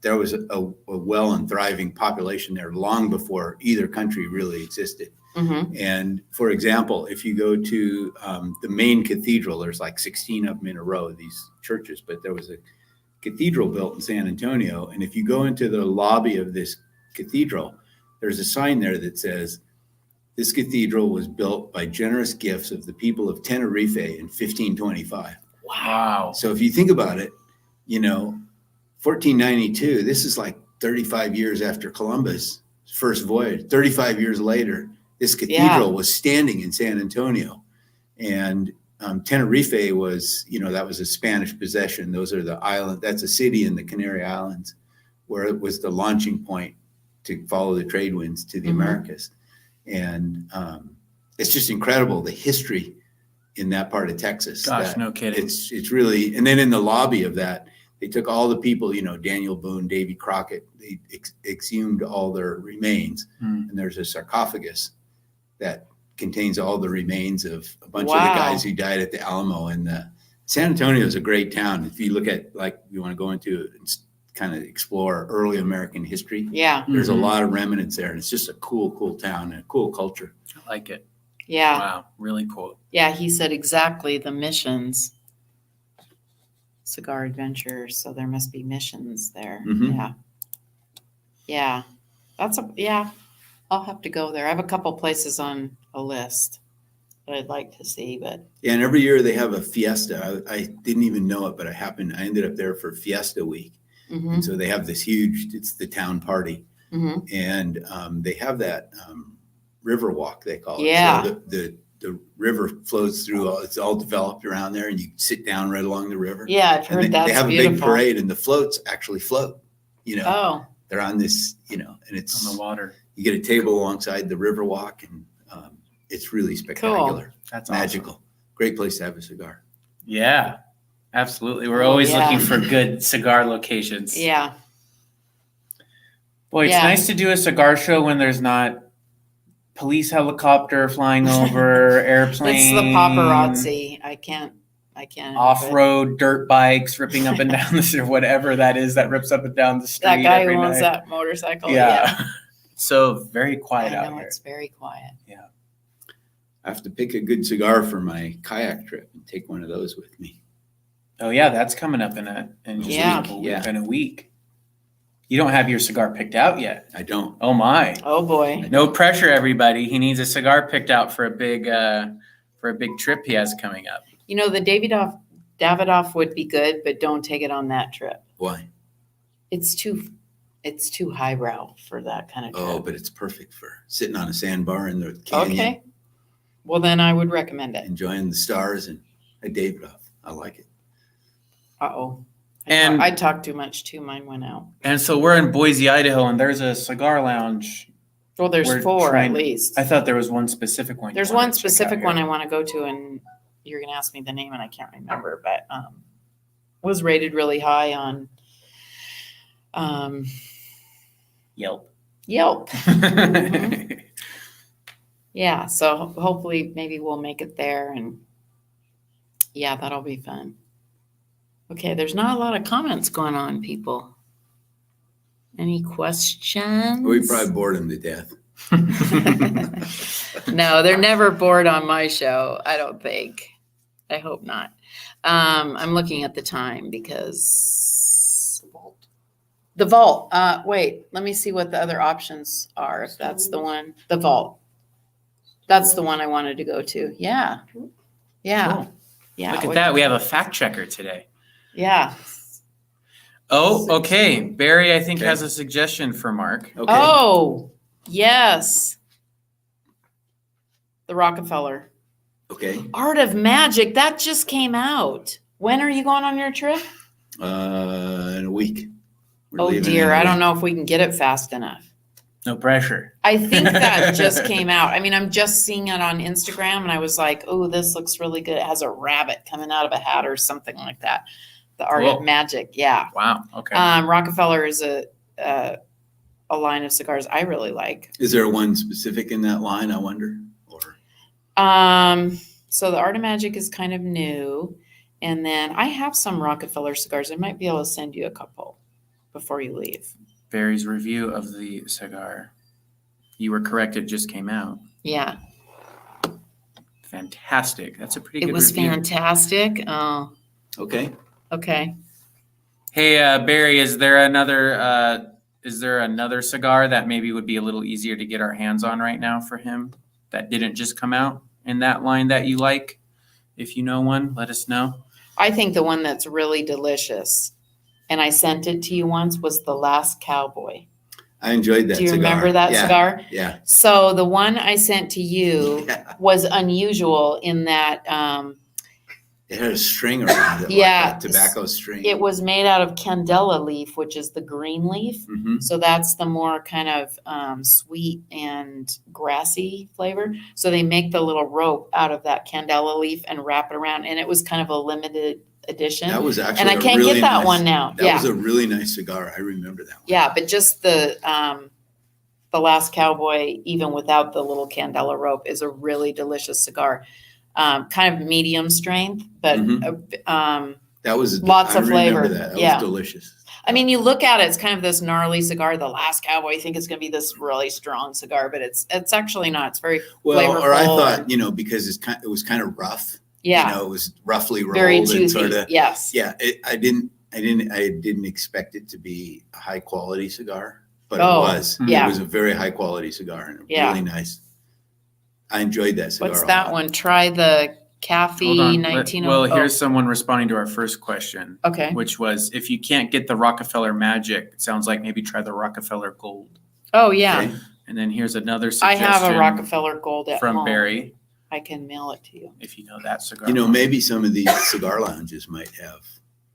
there was a well and thriving population there long before either country really existed. Mm-hmm. And for example, if you go to the main cathedral, there's like 16 of them in a row, these churches, but there was a cathedral built in San Antonio. And if you go into the lobby of this cathedral, there's a sign there that says, this cathedral was built by generous gifts of the people of Tenerife in 1525. Wow. So if you think about it, 1492, this is like 35 years after Columbus' first voyage. 35 years later, this cathedral was standing in San Antonio. And Tenerife was, that was a Spanish possession. Those are the island. That's a city in the Canary Islands where it was the launching point to follow the trade winds to the Americas. And it's just incredible, the history in that part of Texas. Gosh, no kidding. It's really, and then in the lobby of that, they took all the people, Daniel Boone, Davy Crockett, they exhumed all their remains. And there's a sarcophagus that contains all the remains of a bunch of the guys who died at the Alamo. And San Antonio is a great town. If you look at, you want to go into it and kind of explore early American history. Yeah. There's a lot of remnants there. And it's just a cool town and a cool culture. I like it. Yeah. Wow. Really cool. Yeah. He said exactly the missions. Cigar adventures. So there must be missions there. Yeah. Yeah. I'll have to go there. I have a couple places on a list that I'd like to see, but. Yeah. And every year they have a fiesta. I didn't even know it, but I ended up there for Fiesta Week. And so they have this huge, it's the town party. And they have that river walk, they call it. Yeah. So the river flows through, it's all developed around there, and you sit down right along the river. Yeah, I've heard that's They have beautiful. a big parade, and the floats actually float, Oh. They're on this, and it's on the water. You get a table alongside the river walk, and it's really spectacular. Cool. That's magical. Awesome. Great place to have a cigar. Yeah, absolutely. We're always looking for good cigar locations. Yeah. Boy, it's nice to do a cigar show when there's not police helicopter flying over, airplane. It's the paparazzi. I can't. Off-road dirt bikes ripping up and down the street, whatever that is that rips up and down the street. That guy every who owns night. that motorcycle. Yeah. So very quiet out here. It's very quiet. Yeah. I have to pick a good cigar for my kayak trip and take one of those with me. Oh yeah, that's coming up in a week. You don't have your cigar picked out yet. I don't. Oh my. Oh boy. No pressure, everybody. He needs a cigar picked out for a big trip he has coming up. The Davidoff would be good, but don't take it on that trip. Why? It's too highbrow for that kind of trip. Oh, but it's perfect for sitting on a sandbar in the canyon. Okay. Well, then I would recommend it. Enjoying the stars and a Davidoff. I like it. Uh-oh. And I talked too much too. Mine went out. And so we're in Boise, Idaho, and there's a cigar lounge. Well, there's four at least. I thought there was one specific one. There's one specific one I want to go to, and you're going to ask me the name, and I can't remember, but was rated really high on Yelp. Mm-hmm. Yeah, so hopefully maybe we'll make it there, and yeah, that'll be fun. Okay, there's not a lot of comments going on, people. Any questions? We probably bored them to death. No, they're never bored on my show, I don't think. I hope not. I'm looking at the time because the vault. Wait, let me see what the other options are. If that's the one, the vault. That's the one I wanted to go to. Yeah. Yeah. Cool. Yeah. Look at that. We have a fact checker today. Yeah. Oh, okay. Barry, I think, has a suggestion for Mark. Okay. Oh, yes. The Rockefeller. Okay. Art of Magic. That just came out. When are you going on your trip? In a week. Oh dear. I don't know if we can get it fast enough. No pressure. I think that just came out. I mean, I'm just seeing it on Instagram, and I was like, oh, this looks really good. It has a rabbit coming out of a hat or something like that. The Art of Magic. Yeah. Wow. Okay. Rockefeller is a line of cigars I really like. Is there one specific in that line, I wonder? Or so the Art of Magic is kind of new. And then I have some Rockefeller cigars. I might be able to send you a couple before you leave. Barry's review of the cigar. You were correct. It just came out. Yeah. Fantastic. That's a pretty good review. It was fantastic. Oh. okay. Okay. Hey, Barry, is there another cigar that maybe would be a little easier to get our hands on right now for him that didn't just come out in that line that you like? If you know one, let us know. I think the one that's really delicious, and I sent it to you once, was The Last Cowboy. I enjoyed that cigar. Do you remember that cigar? Yeah. So the one I sent to you was unusual in that it had a string around it, like a tobacco string. It was made out of candela leaf, which is the green leaf. Mm-hmm. So that's the more kind of sweet and grassy flavor. So they make the little rope out of that candela leaf and wrap it around. And it was kind of a limited edition. That was actually and I can't really get that nice, one now. That was a really nice cigar. I remember that one. Yeah, but just the Last Cowboy, even without the little candela rope, is a really delicious cigar. Kind of medium strength, but that was lots of flavor. That was delicious. I mean, you look at it, it's kind of this gnarly cigar. The Last Cowboy, you think it's going to be this really strong cigar, but it's actually not. It's very flavorful. Or I thought, because it was kind of rough. Yeah, it was roughly rolled, very juicy. And sort of, yes. Yeah, I didn't expect it to be a high quality cigar, but it was. Yeah. It was a very high quality cigar and really nice. I enjoyed that cigar. What's that one? Try the Cafe 19. Well, here's someone responding to our first question. Okay. Which was, if you can't get the Rockefeller Magic, it sounds like maybe try the Rockefeller Gold. Oh, yeah. Okay. And then here's another suggestion. I have a Rockefeller Gold at from home. Barry. I can mail it to you. If you know that cigar. Maybe some of these cigar lounges might have.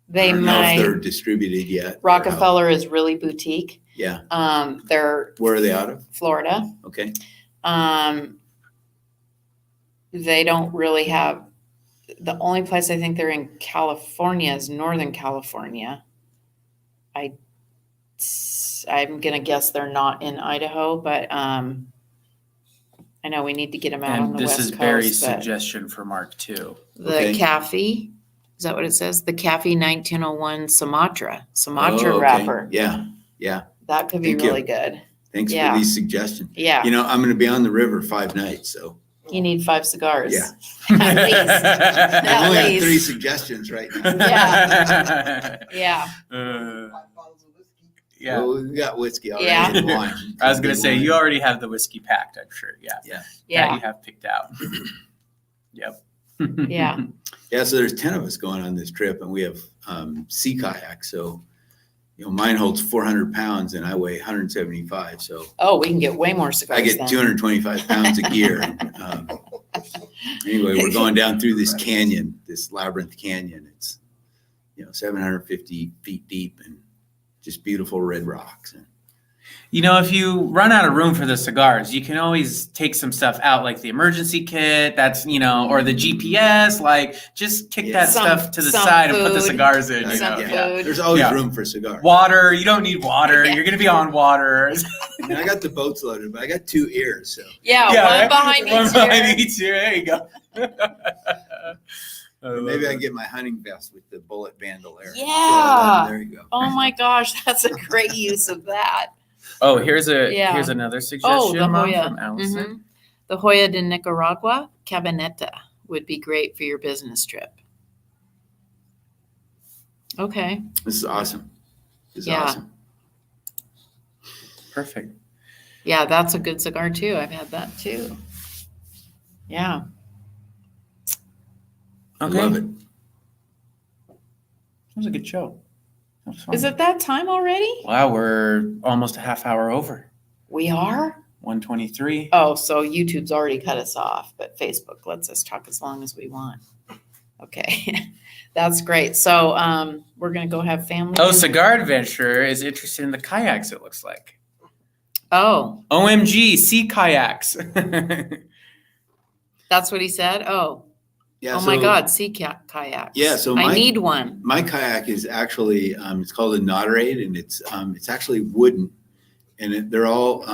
They I don't might. know if they're distributed yet. Rockefeller is really boutique. Yeah. They're. Where are they out of? Florida. Okay. They don't really have. The only place I think they're in California is Northern California. I'm gonna guess they're not in Idaho, but I know we need to get them out on the West Coast. And this is Barry's suggestion for Mark too. The Cafe, is that what it says? The Cafe 1901 Sumatra wrapper. Yeah, yeah. That could be really good. Thanks for these suggestions. Yeah. I'm going to be on the river 5 nights, so. You need 5 cigars. Yeah. At least. I only have 3 suggestions right now. Yeah. Yeah. Yeah. Well, we got whiskey already. Yeah. And wine. I was going to say, you already have the whiskey packed, I'm sure. Yeah. Yeah. That you have picked out. Yep. Yeah. Yeah. So there's 10 of us going on this trip, and we have sea kayaks. So, mine holds 400 pounds and I weigh 175. So. Oh, we can get way more cigars. I get 225 pounds of gear. Anyway, we're going down through this canyon, this labyrinth canyon. It's, 750 feet deep and just beautiful red rocks. If you run out of room for the cigars, you can always take some stuff out, like the emergency kit, that's, or the GPS, like just kick that stuff to the side and put the cigars in. There's always room for cigars. Water, you don't need water. You're going to be on water. And I got the boats loaded, but I got 2 ears. So one behind each ear. One behind each ear. There you go. Maybe I can get my hunting vest with the bullet bandolier. Yeah. There you go. Oh my gosh, that's a great use of that. Oh, here's another suggestion from Allison. Mm-hmm. The Hoya de Nicaragua Cabineta would be great for your business trip. Okay. This is awesome. Awesome. Perfect. Yeah, that's a good cigar too. I've had that too. Yeah. Okay. I love it. That was a good show. Is it that time already? Wow, we're almost a half hour over. We are? 1:23. Oh, so YouTube's already cut us off, but Facebook lets us talk as long as we want. Okay. That's great. So we're going to go have family. Oh, Cigar Adventure is interested in the kayaks, it looks like. Oh. OMG, sea kayaks. That's what he said? Oh. Yeah, my God, sea kayaks. Yeah, so I need one. My kayak is actually it's called a Nauterade, and it's actually wooden, and they're all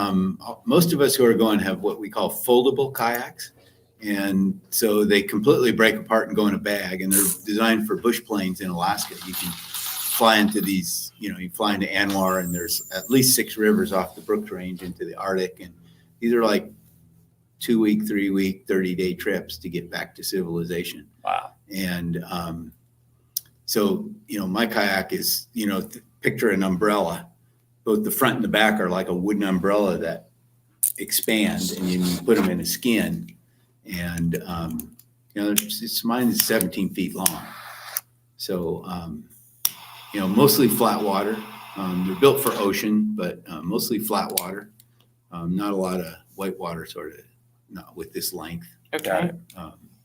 most of us who are going have what we call foldable kayaks, and so they completely break apart and go in a bag, and they're designed for bush planes in Alaska. You can fly into these, you fly into Anwar, and there's at least 6 rivers off the Brooks Range into the Arctic, and these are like 2-week, 3-week, 30-day trips to get back to civilization. Wow. And So, my kayak is, picture an umbrella. Both the front and the back are like a wooden umbrella that expand, and you put them in a skin. And, mine is 17 feet long. So, mostly flat water. They're built for ocean, but mostly flat water. Not a lot of white water, sort of, not with this length. Okay.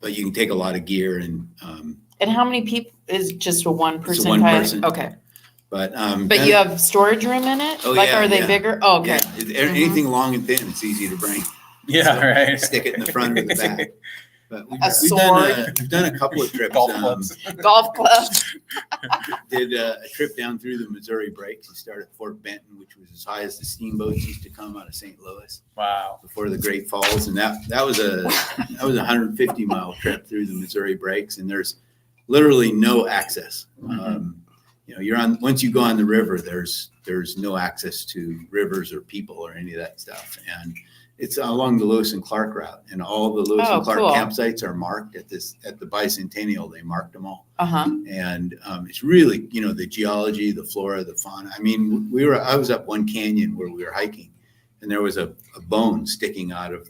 But you can take a lot of gear and how many people is just a one person? It's a one person. Okay. But you have storage room in it? Oh, are they bigger? Oh, okay. Yeah. Anything long and thin, it's easy to bring. Yeah, right. Stick it in the front or the back. But we've done a couple of trips. Golf clubs. Golf clubs. Did a trip down through the Missouri Breaks. We started at Fort Benton, which was as high as the steamboats used to come out of St. Louis. Wow. Before the Great Falls, and that was a 150-mile trip through the Missouri Breaks, and there's literally no access. You're on, once you go on the river, there's no access to rivers or people or any of that stuff, and it's along the Lewis and Clark route, and all the Lewis and Clark campsites are marked at the bicentennial. They marked them all. And it's really, the geology, the flora, the fauna. I mean, I was up one canyon where we were hiking, and there was a bone sticking out of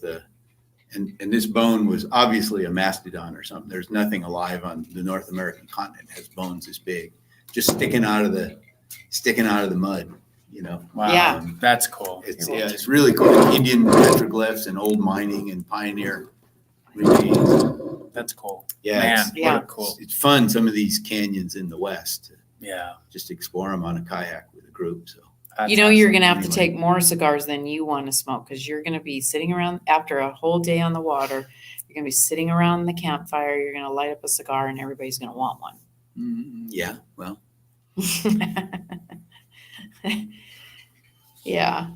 and this bone was obviously a mastodon or something. There's nothing alive on the North American continent that has bones this big, just sticking out of the mud. Wow. Yeah. That's cool. It's really cool. Indian petroglyphs and old mining and pioneer remains. That's cool. Yeah. Man, what cool. It's fun. Some of these canyons in the West. Yeah. Just explore them on a kayak with a group. So. You're going to have to take more cigars than you want to smoke, because you're going to be sitting around after a whole day on the water. You're going to be sitting around the campfire. You're going to light up a cigar, and everybody's going to want one. Yeah. Well. Yeah.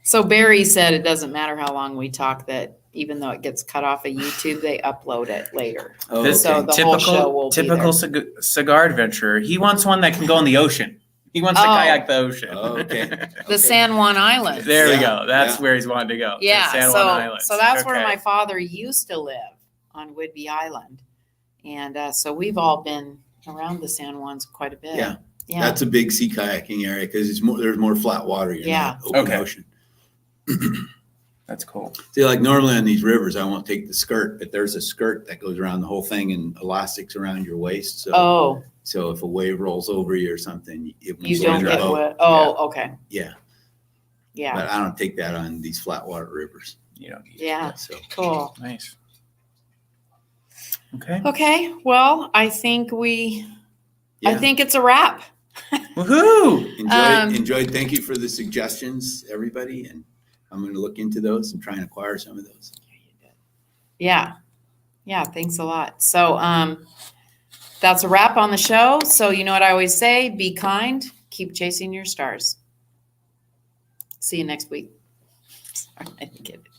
So Barry said it doesn't matter how long we talk, that even though it gets cut off of YouTube, they upload it later. Oh, okay. So the whole show will be there. Cigar adventurer. He wants one that can go in the ocean. He wants to kayak the ocean. Oh, okay. The San Juan Islands. There we go. That's where he's wanting to go. Yeah. San Juan Islands. So that's where my father used to live, on Whidbey Island. And so we've all been around the San Juans quite a bit. Yeah. That's a big sea kayaking area because there's more flat water. You're not open ocean. That's cool. See, like normally on these rivers, I won't take the skirt, but there's a skirt that goes around the whole thing and elastics around your waist. So, so if a wave rolls over you or something, it won't you don't get wet. Oh, okay. Yeah. Yeah. But I don't take that on these flat water rivers. You don't need it. So cool. Nice. Okay. Okay. Well, I think I think it's a wrap. Woohoo! Enjoyed. Thank you for the suggestions, everybody. And I'm going to look into those and try and acquire some of those. Yeah. Yeah. Thanks a lot. So, that's a wrap on the show. So you know what I always say, be kind, keep chasing your stars. See you next week. Sorry, I didn't get it.